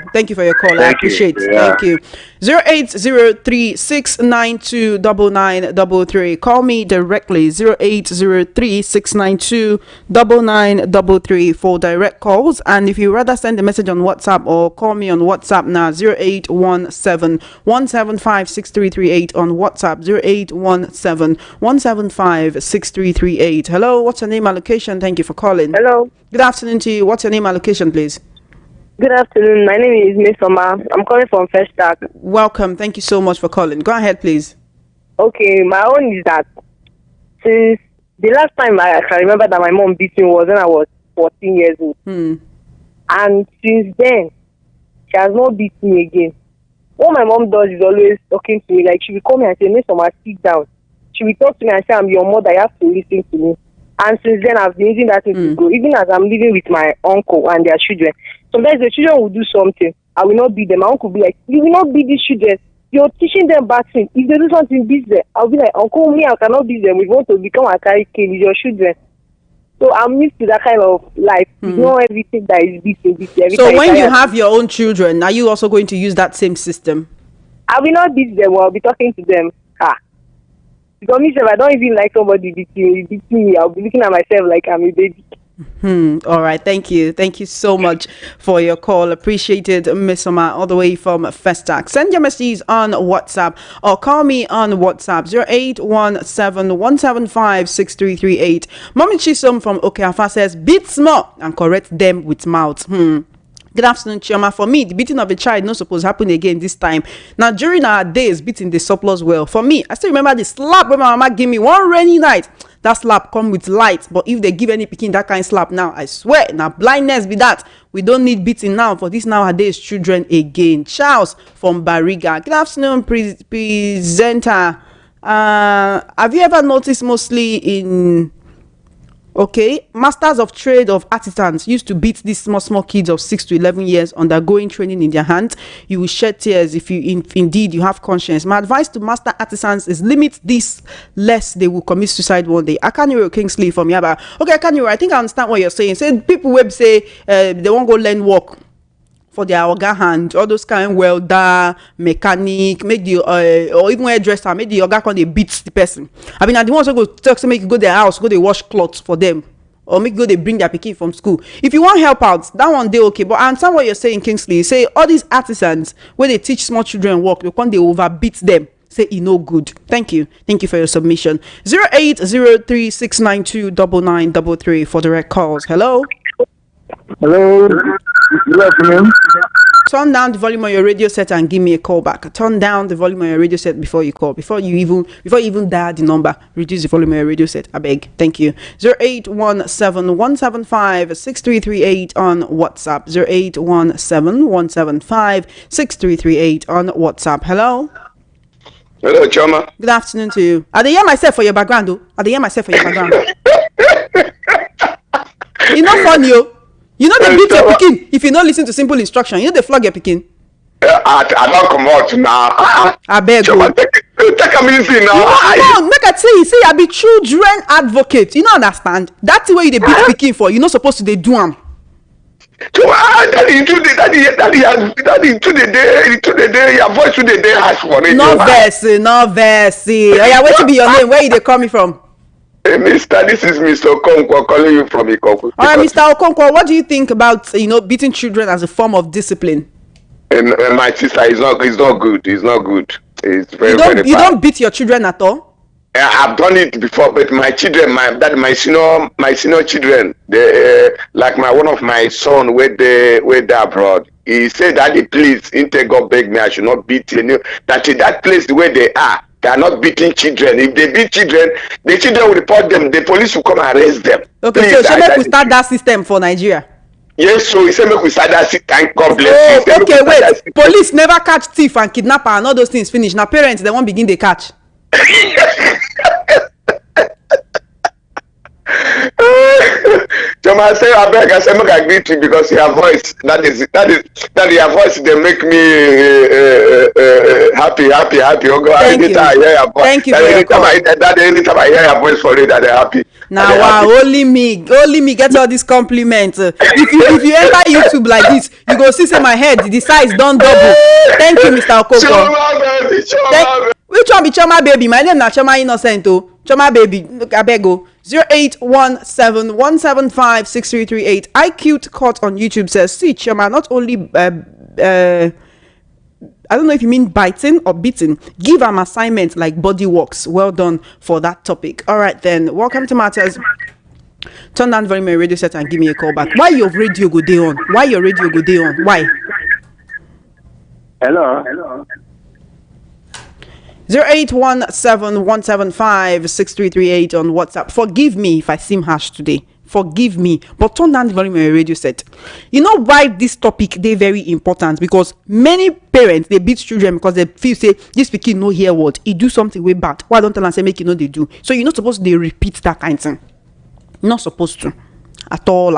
I appreciate it. Thank you. 0803-692-9933. Call me directly 0803-692-9933 for direct calls. And if you rather send a message on WhatsApp or call me on WhatsApp now 0817-175-6338 on WhatsApp 0817-175-6338. it. Hello, what's your name and location? Thank you for calling. Hello. Good afternoon to you. What's your name and location, please? Good afternoon. My name is Miss Oma. I'm calling from First Stack. Welcome. Thank you so much for calling. Go ahead, please. Okay, my own is that since the last time I can remember that my mom beat me was when I was 14 years old. And since then, she has not beat me again. What my mom does is always talking to me. Like, she will call me and say, Miss Oma, sit down. She will talk to me and say, I'm your mother. You have to listen to me. And since then, I've been using that thing to go. Even as I'm living with my uncle and their children. Sometimes the children will do something. I will not beat them. My uncle will be like, you will not beat these children. You're teaching them bad things. If they do something, beat them. I'll be like, Uncle, me, I cannot beat them. We want to become a carry cane with your children. So I'm used to that kind of life. You know everything that is beating. So when you have your own children, are you also going to use that same system? I will not beat them. I'll be talking to them. Because me, if I don't even like somebody beating me, I'll be looking at myself like I'm a baby. All right. Thank you. Thank you so much for your call. Appreciated, Miss Oma, all the way from Festac. Send your messages on WhatsApp or call me on WhatsApp 0817-175-6338. Mommy Chisom from Okeafa says, beat small and correct them with mouth. Good afternoon, Chioma. For me, the beating of a child not supposed to happen again this time. Now, during our days, beating the surplus well. For me, I still remember the slap when my mama gave me one rainy night. That slap come with light. But if they give any picking that kind of slap now, I swear, now blindness be that. We don't need beating now for this nowadays children again. Charles from Bariga. Good afternoon, presenter. Have you ever noticed mostly in... Okay, masters of trade of artisans used to beat these small kids of 6 to 11 years undergoing training in their hands. You will shed tears if you indeed you have conscience. My advice to master artisans is limit this, lest they will commit suicide one day. Akaniro Kingsley from Yaba. Okay, Akaniro, I think I understand what you're saying. Say people will say they won't go learn work for their organ hand, all those kind of welder, mechanic, make the or even hairdresser, make the organ they beat the person. I mean, are the ones who go talk to make you go their house, go they wash clothes for them, or make you go they bring their pikin from school. If you want help out, that one day okay. But I understand what you're saying, Kingsley. You say all these artisans where they teach small children work, they can't they overbeat them. Say it no good. Thank you for your submission. 0803-692-9933 for direct calls. Hello. Hello. Good afternoon. Turn down the volume on your radio set and give me a call back. Turn down the volume on your radio set before you call. Before you even dial the number, reduce the volume on your radio set. I beg. Thank you. 0817-175-6338 on WhatsApp. 0817-175-6338 on WhatsApp. Hello. Hello, Choma. Good afternoon to you. I hear myself for your background, though. It's not funny, yo. You know they beat your pikin if you don't listen to simple instruction. You know they flog your pikin. I don't come out now. I beg you. Take a minute now. No, make I tell you, say I be children advocate. You don't understand? That's the way they beat pikin for. You're not supposed to they do them. Daddy, today, your voice today harsh for it. No verse. Oh yeah, where to be your name? Where you they coming from? Mister, this is Mr. Okonkwo calling you from Ikoku. All right, Mr. Okonkwo, what do you think about beating children as a form of discipline? And my sister, it's not good. It's not good. It's very bad. You don't beat your children at all? I've done it before, but my children, my senior children, they like one of my son where they abroad. He said, Daddy, please, God beg me, I should not beat you. That place where they are not beating children. If they beat children, the children will report them. The police will come and arrest them. Okay, please, so make we start that system for Nigeria. Yes, so he said make we start that system. God bless you. Okay, wait. Police never catch thief and kidnapper and all those things finish. Now parents, they won't begin they catch. Choma say I beg, I say make I greet you because your voice that your voice they make me happy. Oh God, anytime I hear your voice. Thank you for your call. Anytime I hear your voice for it, that they happy. Now wow, only me get all these compliments. If you enter YouTube like this, you go see say my head the size don't double. Thank you, Mr. Okoko. Choma, which one be Choma baby? My name na Choma Innocent. Choma baby, look, I beg go. 0817-175-6338. IQ Court on YouTube says, see, Choma, not only I don't know if you mean biting or beating. Give an assignment like body works. Well done for that topic. All right, then. Welcome to Matters. Turn down very my radio set and give me a call back. Why your radio go day on? Why your radio go day on? Why? Hello. 0817-175-6338 on WhatsApp. Forgive me if I seem harsh today. Forgive me, but turn down the volume of your radio set. You know why this topic they very important? Because many parents they beat children because they feel say this pikin no hear word, he do something way bad. Why don't tell and say make you know they do? So you're not supposed to repeat that kind of thing. You're not supposed to at all.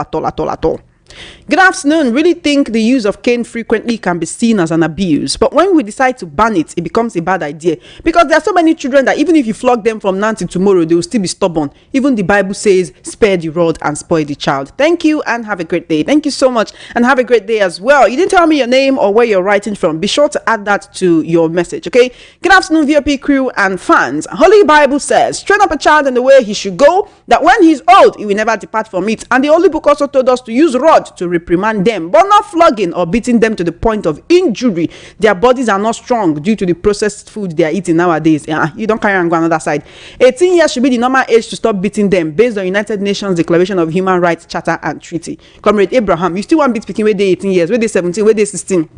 Good afternoon. Really think the use of cane frequently can be seen as an abuse, but when we decide to ban it, it becomes a bad idea because there are so many children that even if you flog them from now till tomorrow, they will still be stubborn. Even the Bible says, spare the rod and spoil the child. Thank you and have a great day. Thank you so much and have a great day as well. You didn't tell me your name or where you're writing from. Be sure to add that to your message, okay? Good afternoon, VOP crew and fans. Holy Bible says, train up a child in the way he should go, that when he's old, he will never depart from it. And the Holy Book also told us to use rod to reprimand them, but not flogging or beating them to the point of injury. Their bodies are not strong due to the processed food they are eating nowadays. You don't carry and go another side. 18 years should be the normal age to stop beating them based on United Nations Declaration of Human Rights Charter and Treaty. Comrade Abraham, you still want beat speaking where they 18 years, where they 17, where they 16.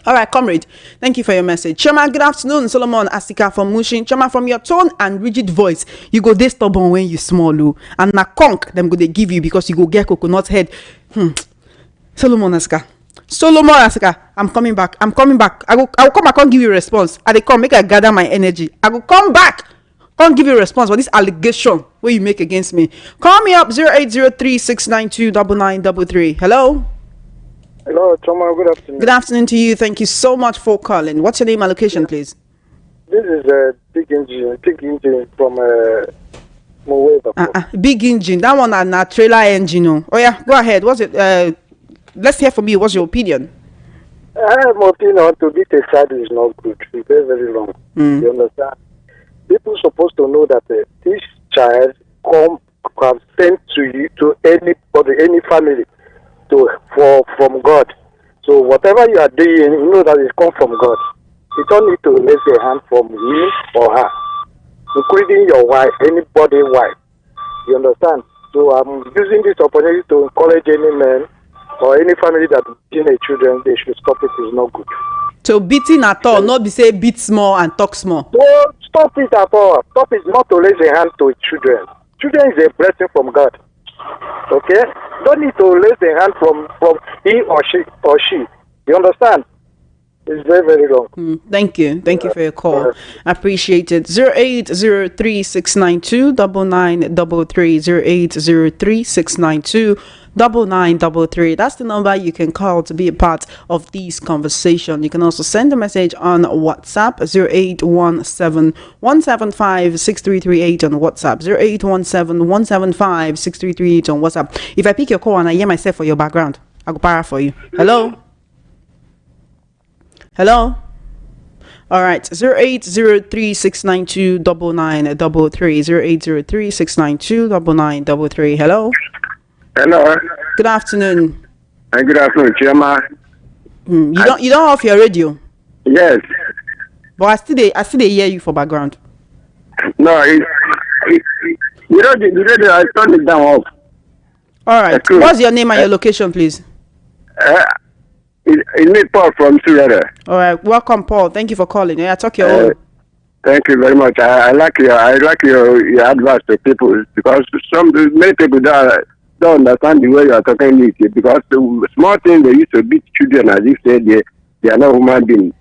All right, comrade, thank you for your message. Chama, good afternoon. Solomon Asika from Mushin. Chama, from your tone and rigid voice, you go dey stubborn when you small, and na conk them go they give you because you go get coconut head. Solomon Asika, I'm coming back. I will come back and give you a response. I dey come make I gather my energy. I will come back, can't give you a response for this allegation where you make against me. Call me up 0803-692-9933. Hello. Hello, Choma. Good afternoon. Good afternoon to you. Thank you so much for calling. What's your name and location, please? This is Big Engine from Moweva. Big Engine. That one na trailer engine. Oh yeah, go ahead. What's it? Let's hear from you. What's your opinion? I have my opinion to beat a child is not good. It's very, very wrong. You understand? People supposed to know that this child come sent to you, to anybody, any family, from God. So whatever you are doing, you know that it comes from God. You don't need to raise a hand from him or her, including your wife, anybody's wife. You understand? So I'm using this opportunity to encourage any man or any family that beating their children, they should stop it. It's not good. So beating at all, not be say beat small and talk small. No, stop it at all. Stop it not to raise a hand to children. Children is a blessing from God. Okay? Don't need to raise a hand from he or she. You understand? It's very, very wrong. Thank you for your call. I appreciate it. 0803-692-9933. 0803-692-9933. That's the number you can call to be a part of this conversation. You can also send a message on WhatsApp 0817-175-6338 on WhatsApp 0817-175-6338 on WhatsApp. If I pick your call and I hear myself for your background, I'll go para for you. Hello. All right, 0803-692-9933. 0803-692-9933. Hello. Good afternoon. Good afternoon, Chairman. You don't off your radio? Yes. But I still hear you for background. No, the radio, I turned it down off. All right. What's your name and your location, please? It's me, Paul from Surrey. All right. Welcome, Paul. Thank you for calling. Yeah, talk your own. Thank you very much. I like your advice to people because many people don't understand the way you are talking it because the small things they used to beat children as if they are not human beings.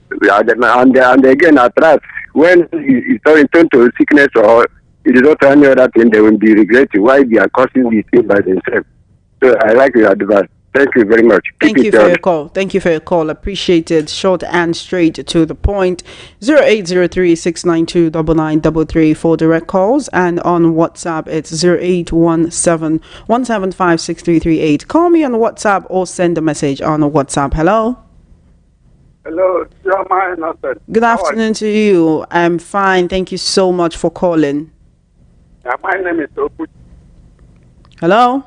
And again, at last, when it turns to sickness or it is not any other thing, they will be regretting why they are causing this thing by themselves. So I like your advice. Thank you very much. Thank you for your call. Thank you for your call. Appreciate it. Short and straight to the point. 0803-692-9933 for direct calls, and on WhatsApp it's 0817-175-6338. Call me on WhatsApp or send a message on WhatsApp. Hello. Hello, good afternoon to you. I'm fine. Thank you so much for calling. My name is Opu. Hello.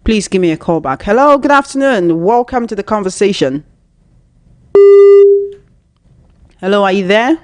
please give me a call back. Hello, good afternoon. Welcome to the conversation. Hello, are you there?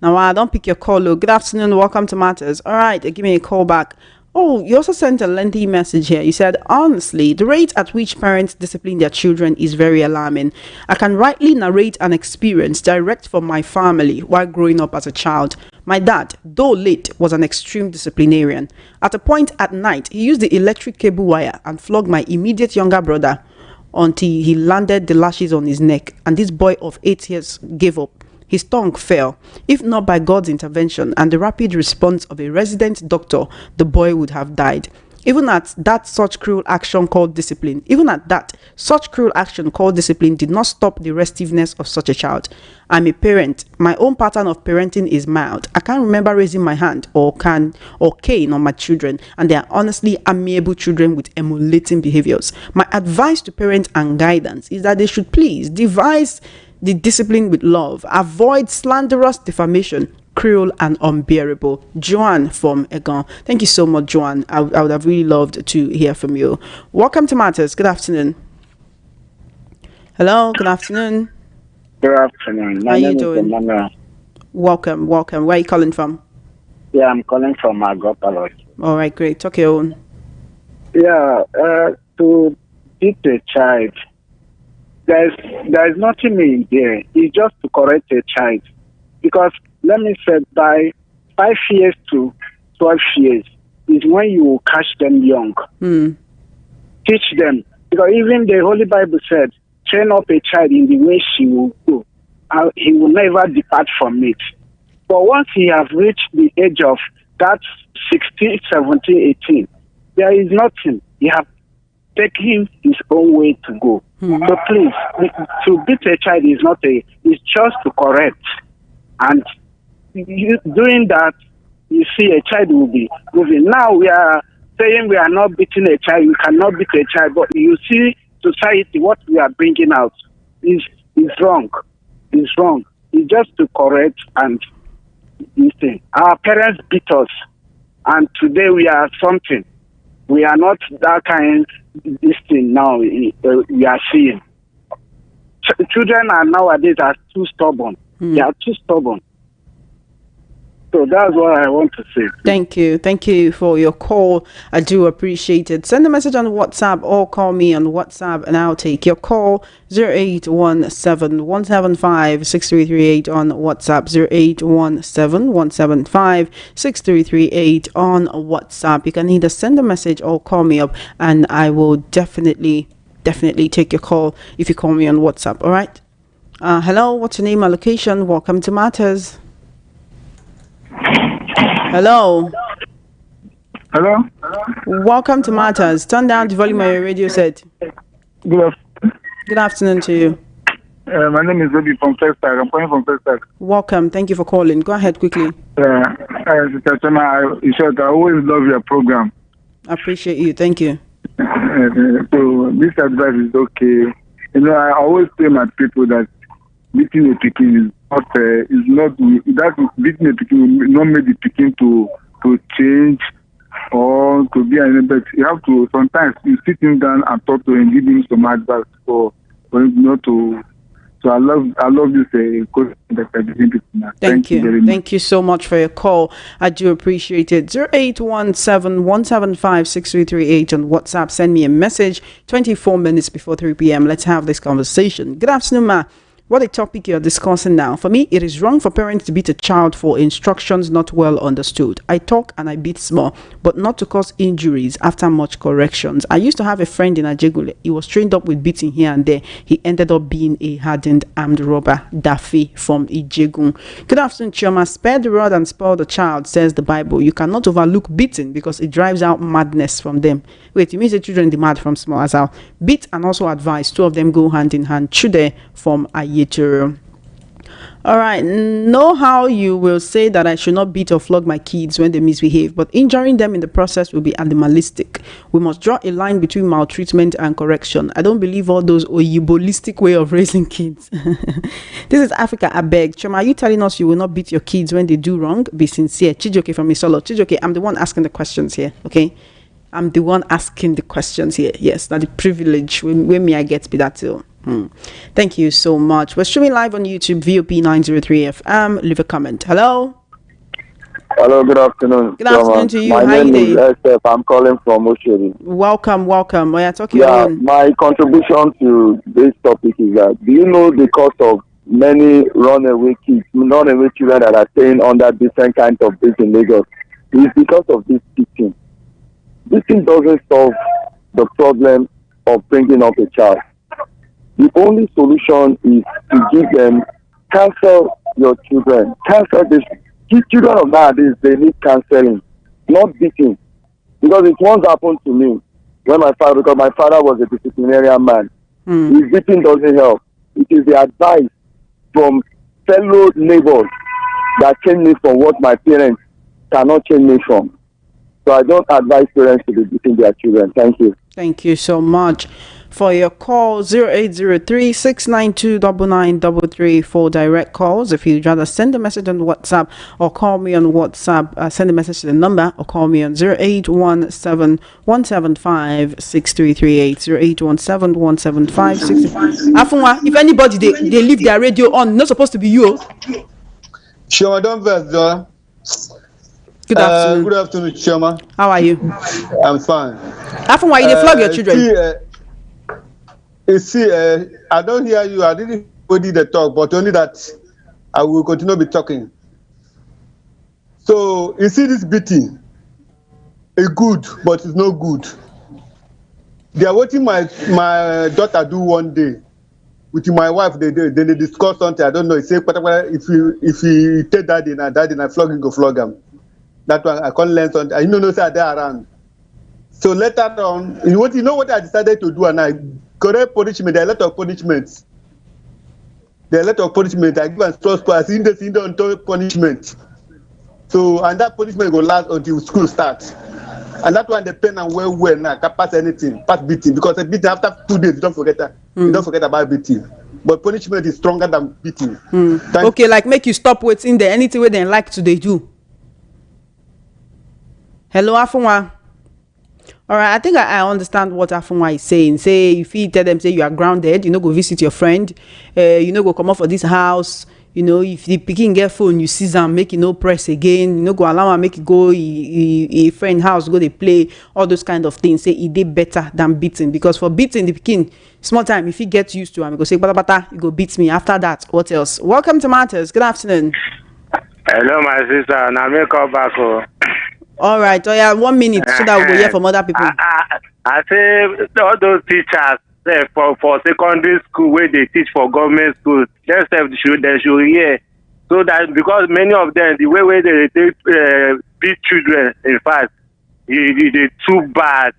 Now, I don't pick your call. Good afternoon. Welcome to Matters. All right, give me a call back. Oh, you also sent a lengthy message here. You said, honestly, the rate at which parents discipline their children is very alarming. I can rightly narrate an experience direct from my family while growing up as a child. My dad, though late, was an extreme disciplinarian. At a point at night, he used the electric cable wire and flogged my immediate younger brother until he landed the lashes on his neck, and this boy of 8 years gave up. His tongue fell. If not by God's intervention and the rapid response of a resident doctor, the boy would have died. Even at that, such cruel action called discipline did not stop the restiveness of such a child. I'm a parent. My own pattern of parenting is mild. I can't remember raising my hand or cane on my children, and they are honestly amiable children with emulating behaviors. My advice to parents and guidance is that they should please devise the discipline with love. Avoid slanderous defamation, cruel and unbearable. Joanne from Egon. Thank you so much, Joanne. I would have really loved to hear from you. Welcome to Matters. Good afternoon. Hello, good afternoon. Good afternoon. How are you doing? Welcome. Where are you calling from? Yeah, I'm calling from Agopalot. All right, great. Talk your own. Yeah, to beat a child, there's nothing in there. It's just to correct a child. Because let me say, by 5 years to 12 years is when you will catch them young. Teach them. Because even the Holy Bible said, train up a child in the way she will go, and he will never depart from it. But once he has reached the age of that 16, 17, 18, there is nothing. He has taken his own way to go. So please, to beat a child is not it's just to correct. And doing that, you see a child will be moving. Now we are saying we are not beating a child, we cannot beat a child, but you see society, what we are bringing out is wrong. It's wrong. It's just to correct and listen. Our parents beat us, and today we are something. We are not that kind this thing now we are seeing. Children nowadays are too stubborn. They are too stubborn. So that's what I want to say. Thank you for your call. I do appreciate it. Send a message on WhatsApp or call me on WhatsApp and I'll take your call. 0817-175-6338 on WhatsApp. 0817-175-6338 on WhatsApp. You can either send a message or call me up, and I will definitely take your call if you call me on WhatsApp. All right. Hello, what's your name and location? Welcome to Matters. Hello. Welcome to Matters. Turn down the volume of your radio set. Good afternoon to you. My name is Obi from Festac. I'm calling from Festac. Welcome. Thank you for calling. Go ahead quickly. Sister Choma, I always love your program. I appreciate you. Thank you. So this advice is okay. I always tell my people that beating a pikin is not that beating a pikin will not make the pikin to change or to be an but you have to sometimes you sit him down and talk to him, give him some advice for him not to. So I love this coach that I giving people now. Thank you very much. Thank you so much for your call. I do appreciate it. 0817-175-6338 on WhatsApp. Send me a message 24 minutes before 3 p.m. Let's have this conversation. Good afternoon, ma. What a topic you're discussing now. For me, it is wrong for parents to beat a child for instructions not well understood. I talk and I beat small, but not to cause injuries after much corrections. I used to have a friend in Ajegule. He was trained up with beating here and there. He ended up being a hardened armed robber. Daffy from Ijegun. Good afternoon, Chioma. Spare the rod and spoil the child, says the Bible. You cannot overlook beating because it drives out madness from them. Wait, you mean the children demand from small as well? Beat and also advice. Two of them go hand in hand. Chude from Aye. All right, know how you will say that I should not beat or flog my kids when they misbehave, but injuring them in the process will be animalistic. We must draw a line between maltreatment and correction. I don't believe all those oyibolistic way of raising kids. This is Africa, I beg. Choma, are you telling us you will not beat your kids when they do wrong? Be sincere. Chijoke from Isolo. Chijoke, I'm the one asking the questions here, okay? I'm the one asking the questions here. Yes, that's the privilege when me I get to be that too. Thank you so much. We're streaming live on YouTube, VOP 903 FM. Leave a comment. Hello. Hello, good afternoon. Good afternoon to you. My How name you is SF. I'm calling from Oshodi. Welcome. We are talking my contribution to this topic is that, do you know the cause of many runaway children that are staying under different kinds of beds in Lagos? It's because of this teaching. This thing doesn't solve the problem of bringing up a child. The only solution is to give them, counsel your children. Counsel this. Children of nowadays, they need counseling, not beating. Because it once happened to me because my father was a disciplinarian man. His beating doesn't help. It is the advice from fellow neighbors that changed me from what my parents cannot change me from. So I don't advise parents to be beating their children. Thank you. Thank you so much for your call. 0803-692-9933 for direct calls. If you'd rather send a message on WhatsApp or call me on WhatsApp, send a message to the number or call me on 0817-175-6338. 0817-175-6338. Afunwa, if anybody they leave their radio on, not supposed to be you. Sure, don't vex, Joe. Good afternoon. Good afternoon, Choma. How are you? I'm fine. Afunwa, you dey flog your children? I don't hear you. I didn't body the talk, but only that I will continue be talking. So you see this beating, it's good, but it's not good. They are watching my daughter do one day with my wife. They discuss something. I don't know. He say, if you take daddy and flog him, go flog him. That one I can't learn something. I know say they're around. So later on, you know what I decided to do, and I correct punishment. There are a lot of punishments. I give them stress as in the on punishment. So and that punishment will last until school starts. And that one the pen and well now can pass anything, pass beating, because a beating after 2 days you don't forget that. You don't forget about beating. But punishment is stronger than beating. Okay, like make you stop waiting there. Anything where they like to they do. Hello, Afunwa. All right, I think I understand what Afunwa is saying. Say if you tell them say you are grounded, you know, go visit your friend, you know, go come up for this house. You know, if the pikin get phone, you seize am, make no press again. You know, go allow am make it go a friend house, go they play, all those kind of things. Say it did better than beating, because for beating the pikin, small time, if he gets used to am, go say bata, you go beat me. After that, what else? Welcome to Matters. Good afternoon. Hello, my sister. Now me call back. All right, 1 minute so that we go hear from other people. I say all those teachers for secondary school where they teach for government schools, they should hear, so that because many of them the way they beat children, in fact, it too bad.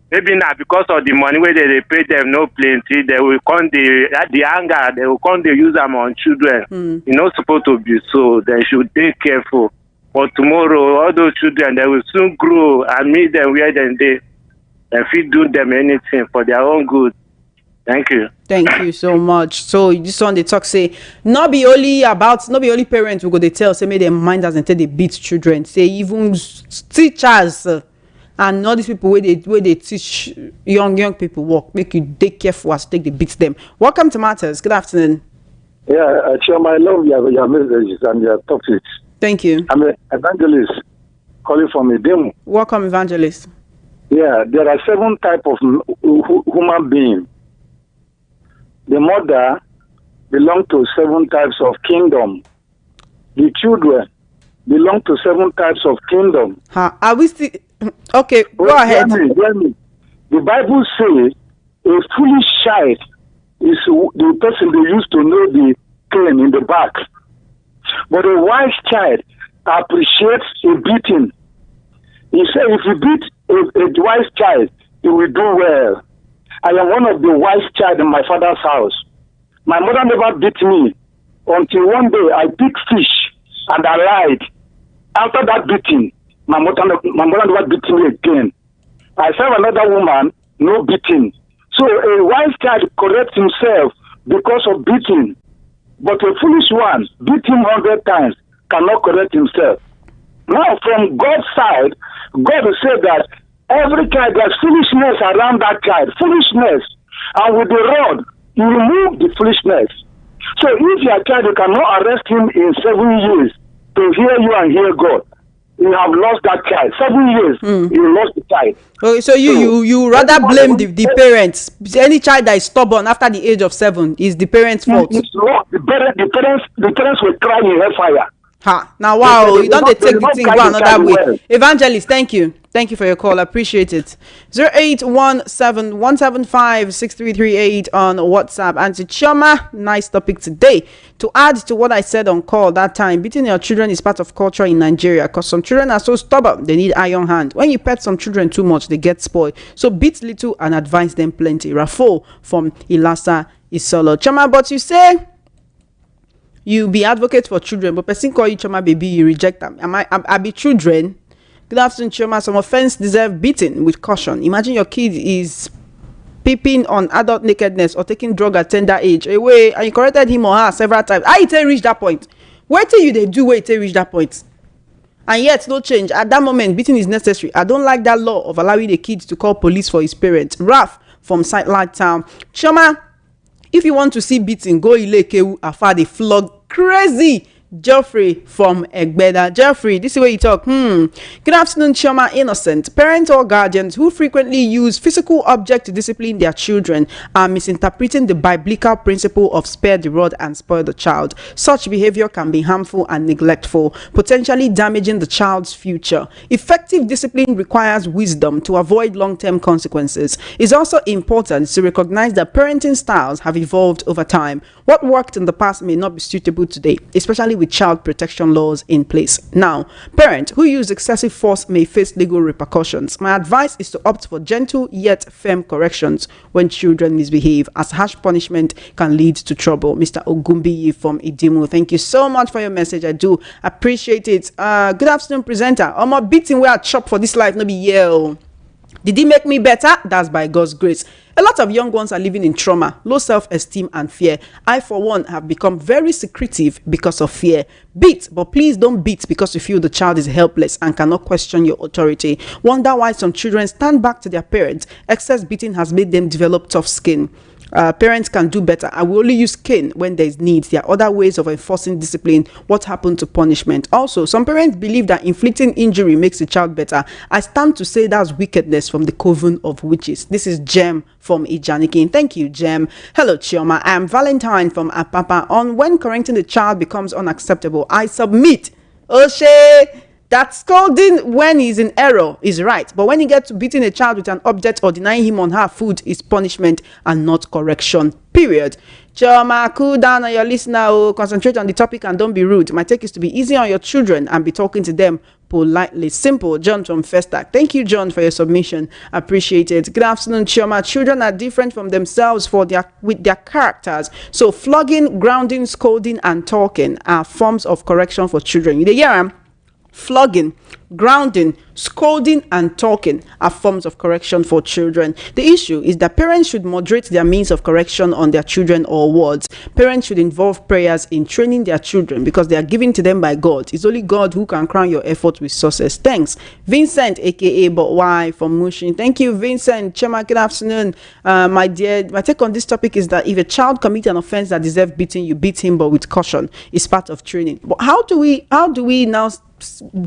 Maybe not because of the money where they pay them no plenty, they will come the anger, they will come they use them on children. It's not supposed to be so. They should take careful. For tomorrow, all those children, they will soon grow and meet them where they and feed do them anything for their own good. Thank you. Thank you so much. So this one they talk say not be only parents who go they tell say make their mind doesn't tell they beat children. Say even teachers and all these people where they teach young people work. Make you take careful as take they beat them. Welcome to Matters. Good afternoon. Yeah, Chairman, I love your messages and your topics. Thank you. I'm an evangelist calling from a demo. Welcome, evangelist. Yeah, there are 7 types of human beings. The mother belongs to 7 types of kingdom. The children belong to 7 types of kingdom. Are we still okay? Go ahead. Hear me. The Bible says a foolish child is the person they used to know the pain in the back. But a wise child appreciates a beating. He said, if you beat a wise child, he will do well. I am one of the wise child in my father's house. My mother never beat me until one day I picked fish and I lied. After that beating, my mother never beat me again. I saw another woman, no beating. So a wise child corrects himself because of beating. But a foolish one, beat him 100 times, cannot correct himself. Now, from God's side, God will say that Every child, there's foolishness around that child. Foolishness. And with the rod, you remove the foolishness. So if your child, you cannot arrest him in 7 years to hear you and hear God. You have lost that child. 7 years, you lost the child. Okay, so you rather blame the parents. Any child that is stubborn after the age of 7 is the parents' fault. It's not. The parents will cry in hellfire. Ha! Now, wow, you don't take the thing go another way. Well. Evangelist, thank you. Thank you for your call. I appreciate it. 0817-175-6338 on WhatsApp. And to Chioma, nice topic today. To add to what I said on call that time, beating your children is part of culture in Nigeria because some children are so stubborn, they need iron hand. When you pet some children too much, they get spoiled. So beat little and advise them plenty. Rafo from Ilasa Isolo. Chioma, but you say you be advocate for children, but person call you Chioma baby, you reject them. I be children. Good afternoon, Chioma. Some offense deserve beating with caution. Imagine your kid is peeping on adult nakedness or taking drug at tender age away, and you corrected him or her several times. How it reach that point? Wait till you they do wait till reach that point. And yet no change. At that moment, beating is necessary. I don't like that law of allowing the kid to call police for his parents. Raf from Satellite Town. Chioma, if you want to see beating, go Ilekewu afar they flog crazy. Geoffrey from Egbeda. Geoffrey, this is where you talk. Good afternoon, Chioma. Innocent parents or guardians who frequently use physical objects to discipline their children are misinterpreting the biblical principle of spare the rod and spoil the child. Such behavior can be harmful and neglectful, potentially damaging the child's future. Effective discipline requires wisdom to avoid long-term consequences. It's also important to recognize that parenting styles have evolved over time. What worked in the past may not be suitable today, especially with child protection laws in place. Now, parents who use excessive force may face legal repercussions. My advice is to opt for gentle yet firm corrections when children misbehave, as harsh punishment can lead to trouble. Mr. Ogumbiyi from Idimu, thank you so much for your message. I do appreciate it. Good afternoon, presenter. I'm a beating where I chop for this life, no be yell. Did he make me better? That's by God's grace. A lot of young ones are living in trauma, low self-esteem and fear. I, for one, have become very secretive because of fear. Beat, but please don't beat because you feel the child is helpless and cannot question your authority. Wonder why some children stand back to their parents. Excess beating has made them develop tough skin. Parents can do better. I will only use cane when there is need. There are other ways of enforcing discipline. What happened to punishment? Also, some parents believe that inflicting injury makes the child better. I stand to say that's wickedness from the coven of witches. This is Jem from Ijanikin. Thank you, Jem. Hello, Chioma. I am Valentine from Apapa. On when correcting the child becomes unacceptable, I submit. Oshe. That scolding when he's in error is right, but when you get to beating a child with an object or denying him on her food is punishment and not correction. Period. Chioma, cool down on your listener. Oh, concentrate on the topic and don't be rude. My take is to be easy on your children and be talking to them politely. Simple. John from Festac. Thank you, John, for your submission. Appreciate it. Good afternoon, Chioma. Children are different from themselves with their characters. So flogging, grounding, scolding, and talking are forms of correction for children. You hear? Flogging, grounding, scolding, and talking are forms of correction for children. The issue is that parents should moderate their means of correction on their children or words. Parents should involve prayers in training their children because they are given to them by God. It's only God who can crown your effort with success. Thanks. Vincent, aka But Why from Mushin. Thank you, Vincent. Chema, good afternoon. My dear, my take on this topic is that if a child commits an offense that deserves beating, you beat him, but with caution. It's part of training. But how do we now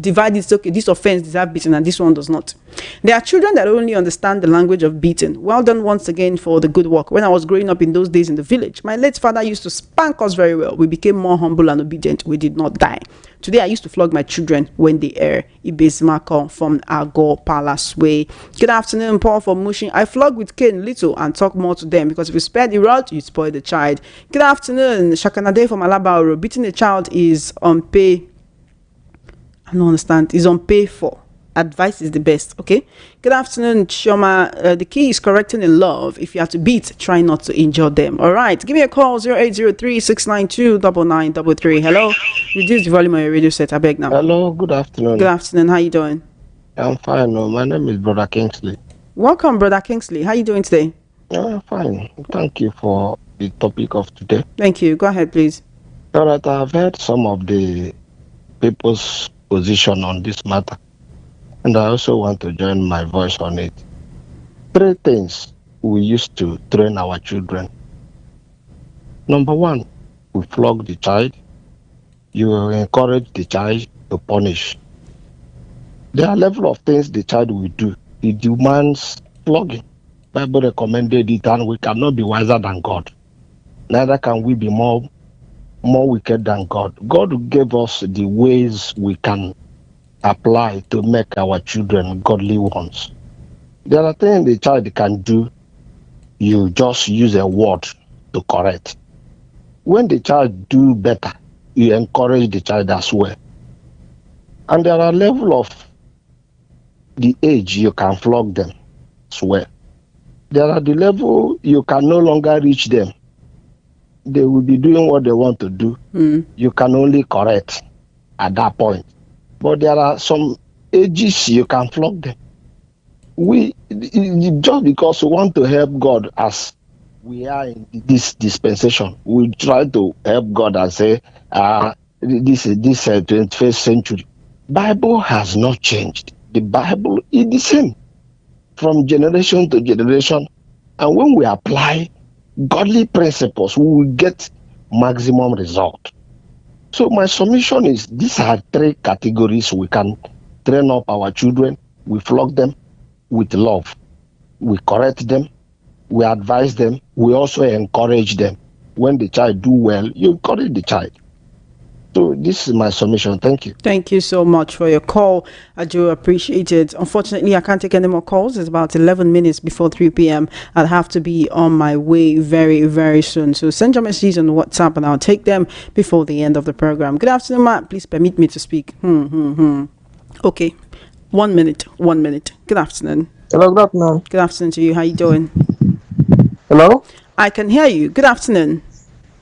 divide this? Okay, this offense deserves beating and this one does not. There are children that only understand the language of beating. Well done once again for the good work. When I was growing up in those days in the village, my late father used to spank us very well. We became more humble and obedient. We did not die. Today I used to flog my children when they err. Ibezmako from Agor Palace Way. Good afternoon, Paul from Mushin. I flog with cane little and talk more to them because if you spare the rod, you spoil the child. Good afternoon, Shakanade from Alabaro. Beating a child is on pay. I don't understand. Is on pay for. Advice is the best. Okay. Good afternoon, Chioma. The key is correcting in love. If you have to beat, try not to injure them. All right. Give me a call 0803-692-9933. Hello. Reduce the volume of your radio set. I beg now. Hello. Good afternoon. Good afternoon. How you doing? I'm fine. No, my name is Brother Kingsley. Welcome, Brother Kingsley. How you doing today? Fine. Thank you for the topic of today. Thank you. Go ahead, please. All right. I've heard some of the people's position on this matter. And I also want to join my voice on it. 3 things we used to train our children. Number 1, we flog the child. You encourage the child to punish. There are level of things the child will do. It demands flogging. Bible recommended it, and we cannot be wiser than God. Neither can we be more wicked than God. God gave us the ways we can apply to make our children godly ones. There are things the child can do, you just use a word to correct. When the child do better, you encourage the child as well. And there are level of the age you can flog them as well. There are the level you can no longer reach them. They will be doing what they want to do. You can only correct at that point. But there are some ages you can flog them. Just because we want to help God as we are in this dispensation, we try to help God and say, this 21st century. Bible has not changed. The Bible is the same from generation to generation. And when we apply godly principles, we will get maximum result. So my submission is, these are 3 categories we can train up our children. We flog them with love. We correct them. We advise them. We also encourage them. When the child do well, you encourage the child. So this is my submission. Thank you. Thank you so much for your call. I do appreciate it. Unfortunately, I can't take any more calls. It's about 11 minutes before 3 p.m. I'll have to be on my way very, very soon. So send your messages on WhatsApp and I'll take them before the end of the program. Good afternoon, Matt. Please permit me to speak. Okay. 1 minute. Good afternoon. Hello, good afternoon. Good afternoon to you. How you doing? Hello? I can hear you. Good afternoon.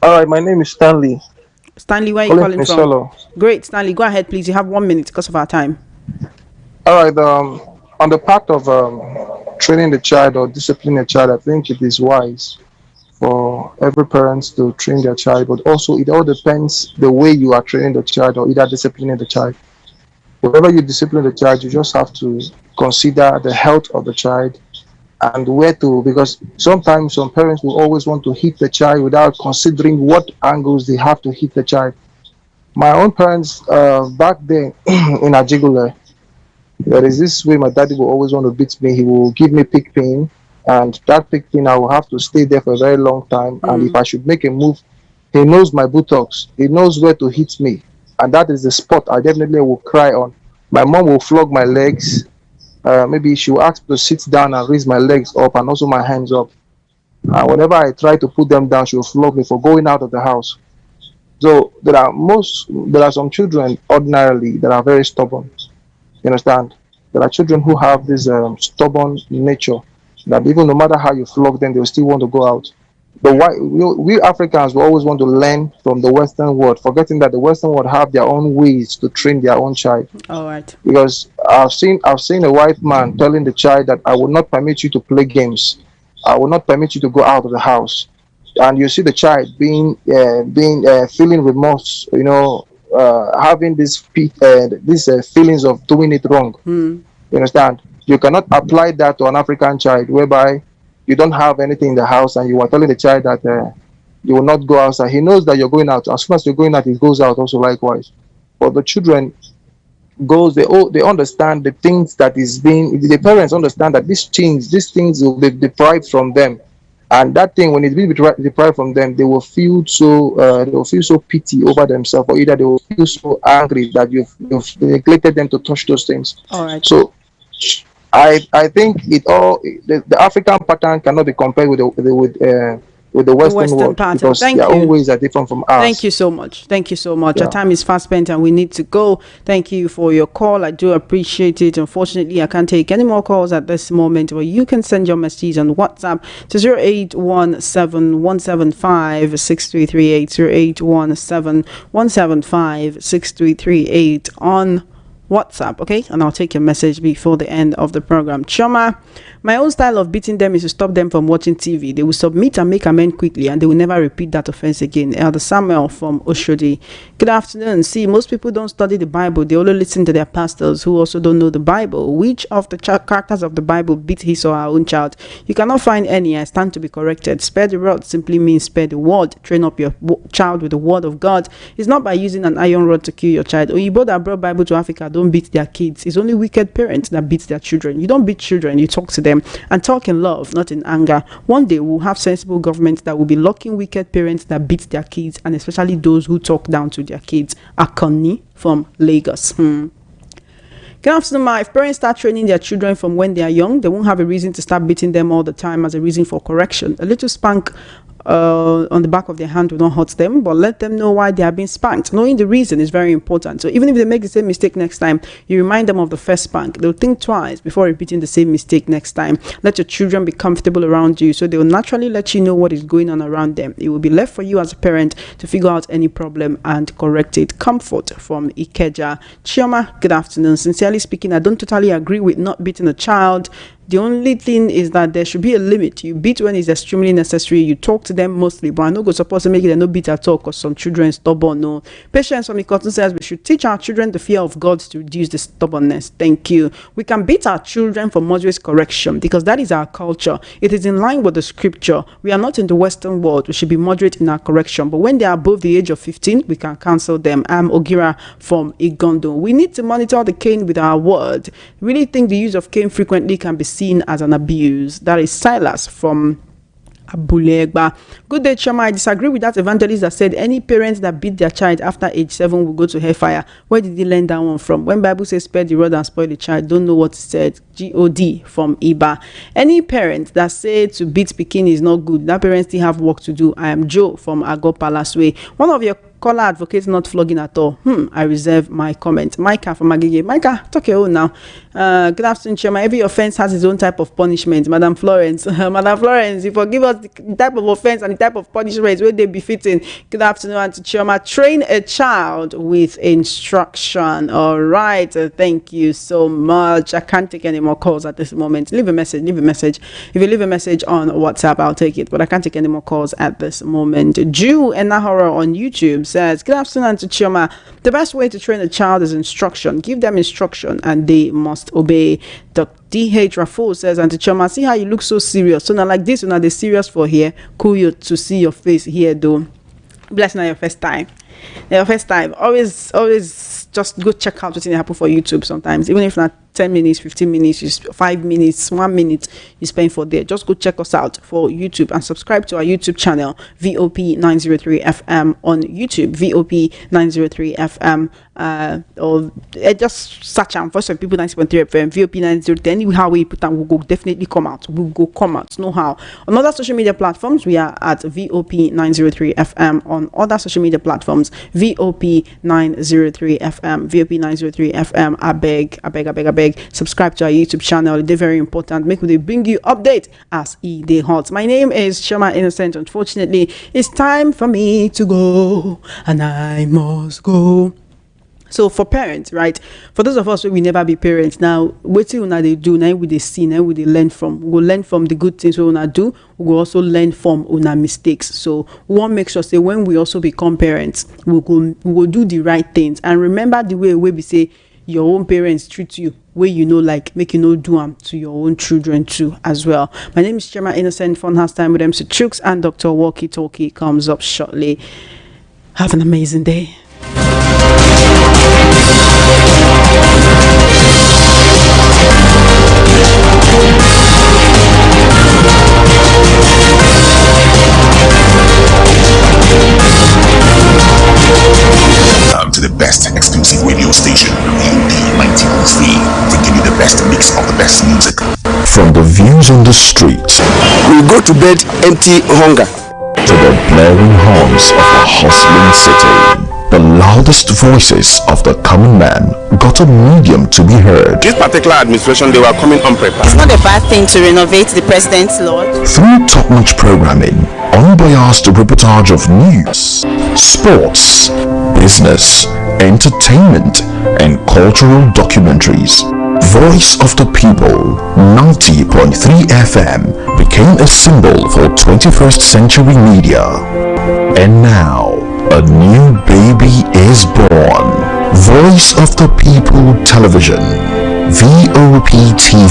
All right, my name is Stanley. Stanley, where are you calling from? Solo. Great, Stanley. Go ahead, please. You have 1 minute because of our time. All right. On the part of training the child or disciplining a child, I think it is wise for every parent to train their child, but also it all depends the way you are training the child or either disciplining the child. Whenever you discipline the child, you just have to consider the health of the child and where to, because sometimes some parents will always want to hit the child without considering what angles they have to hit the child. My own parents, back then in Ajigule, there is this way my daddy will always want to beat me. He will give me pick pin, and that pick pin I will have to stay there for a very long time. And if I should make a move, he knows my buttocks. He knows where to hit me, and that is the spot I definitely will cry on. My mom will flog my legs. Maybe she will ask me to sit down and raise my legs up and also my hands up. Whenever I try to put them down, she will flog me for going out of the house. So there are some children ordinarily that are very stubborn. You understand? There are children who have this stubborn nature that even no matter how you flog them, they will still want to go out. But why we Africans will always want to learn from the Western world, forgetting that the Western world have their own ways to train their own child. All right. Because I've seen a white man telling the child that I will not permit you to play games. I will not permit you to go out of the house. And you see the child feeling remorse, having these feelings of doing it wrong. You understand? You cannot apply that to an African child whereby you don't have anything in the house and you are telling the child that you will not go outside. He knows that you're going out. As soon as you're going out, he goes out also likewise. But the children they understand the things that is being, the parents understand that these things will be deprived from them. And that thing, when it's being deprived from them, they will feel so pity over themselves, or either they will feel so angry that you've neglected them to touch those things. All right. So I think the African pattern cannot be compared with the Western world pattern. because Thank their you. own ways are different from ours. Thank you so much. Yeah. Our time is fast spent and we need to go. Thank you for your call. I do appreciate it. Unfortunately, I can't take any more calls at this moment, but you can send your messages on WhatsApp to 0817-175-6338, 0817-175-6338 on WhatsApp, okay? And I'll take your message before the end of the program. Choma, my own style of beating them is to stop them from watching TV. They will submit and make amends quickly, and they will never repeat that offense again. Elder Samuel from Oshodi. Good afternoon. See, most people don't study the Bible. They only listen to their pastors who also don't know the Bible. Which of the characters of the Bible beat his or her own child? You cannot find any. I stand to be corrected. Spare the rod simply means spare the word. Train up your child with the word of God. It's not by using an iron rod to kill your child. Oyibo that brought Bible to Africa don't beat their kids. It's only wicked parents that beat their children. You don't beat children. You talk to them and talk in love, not in anger. One day we'll have sensible governments that will be locking wicked parents that beat their kids, and especially those who talk down to their kids. Akoni from Lagos. Good afternoon, ma. If parents start training their children from when they are young, they won't have a reason to start beating them all the time as a reason for correction. A little spank on the back of their hand will not hurt them, but let them know why they are being spanked. Knowing the reason is very important. So even if they make the same mistake next time, you remind them of the first spank. They'll think twice before repeating the same mistake next time. Let your children be comfortable around you, so they will naturally let you know what is going on around them. It will be left for you as a parent to figure out any problem and correct it. Comfort from Ikeja. Chioma, good afternoon. Sincerely speaking, I don't totally agree with not beating a child. The only thing is that there should be a limit. You beat when it's extremely necessary. You talk to them mostly, but I know go supposed to make it a no beat at all because some children stubborn. No. Patience from the cotton says we should teach our children the fear of God to reduce the stubbornness. Thank you. We can beat our children for moderate correction because that is our culture. It is in line with the scripture. We are not in the Western world. We should be moderate in our correction. But when they are above the age of 15, we can counsel them. I'm Ogira from Igondo. We need to monitor the cane with our word. Really think the use of cane frequently can be seen as an abuse. That is Silas from Abulegba. Good day, Chama. I disagree with that evangelist that said any parents that beat their child after age 7 will go to hellfire. Where did he learn that one from? When Bible says spare the rod and spoil the child, don't know what it said. God from Iba. Any parent that say to beat Pikin is not good, that parent still have work to do. I am Joe from Ago Palace Way. One of your caller advocates not flogging at all. I reserve my comment. Micah from Agege. Micah, talk your own now. Good afternoon, Chairman. Every offense has its own type of punishment. Madam Florence. Madam Florence, you forgive us the type of offense and the type of punishment where they befitting. Good afternoon, Auntie Chairman. Train a child with instruction. All right. Thank you so much. I can't take any more calls at this moment. Leave a message. If you leave a message on WhatsApp, I'll take it. But I can't take any more calls at this moment. Jew and Nahara on YouTube says, good afternoon to Chioma. The best way to train a child is instruction. Give them instruction and they must obey. Dr. D.H. Rafo says, Auntie Chioma, see how you look so serious. So now like this, when are they serious for here? Cool you to see your face here though. Bless now your first time. Your first time. Always just go check out what's in the happen for YouTube sometimes. Even if not 10 minutes, 15 minutes, 5 minutes, 1 minute you spend for there. Just go check us out for YouTube and subscribe to our YouTube channel, VOP 903 FM on YouTube, VOP 903 FM. Or just search and voice of people 9.3 FM, VOP 903. Anyhow we put on, will go definitely come out. No how. On other social media platforms, we are at VOP 903 FM. On other social media platforms, VOP 903 FM, VOP 903 FM. I beg. Subscribe to our YouTube channel. They're very important. Make sure they bring you update as they hot. My name is Chioma Innocent. Unfortunately, it's time for me to go, and I must go. So for parents, right? For those of us who will never be parents, now what they do, now we they see, now we they learn from. We will learn from the good things we wanna do. We will also learn from our mistakes. So we want to make sure say when we also become parents, we will do the right things and remember the way we say your own parents treat you, where you know, like make you know do them to your own children too as well. My name is Chioma Innocent. Fun house time with MC Chooks and Dr. Walkie Talkie comes up shortly. Have an amazing day. To the best exclusive radio station, VOP 90.3, bringing you the best mix of the best music. From the views on the streets, we go to bed empty hunger, to the blaring horns of a hustling city. the loudest voices of the common man got a medium to be heard. This particular administration, they were coming unprepared. It's not a bad thing to renovate the president's lodge. Through top-notch programming, unbiased reportage of news, sports, business, entertainment, and cultural documentaries, Voice of the People 90.3 FM became a symbol for 21st century media. And now, a new baby is born. Voice of the People Television, VOP TV.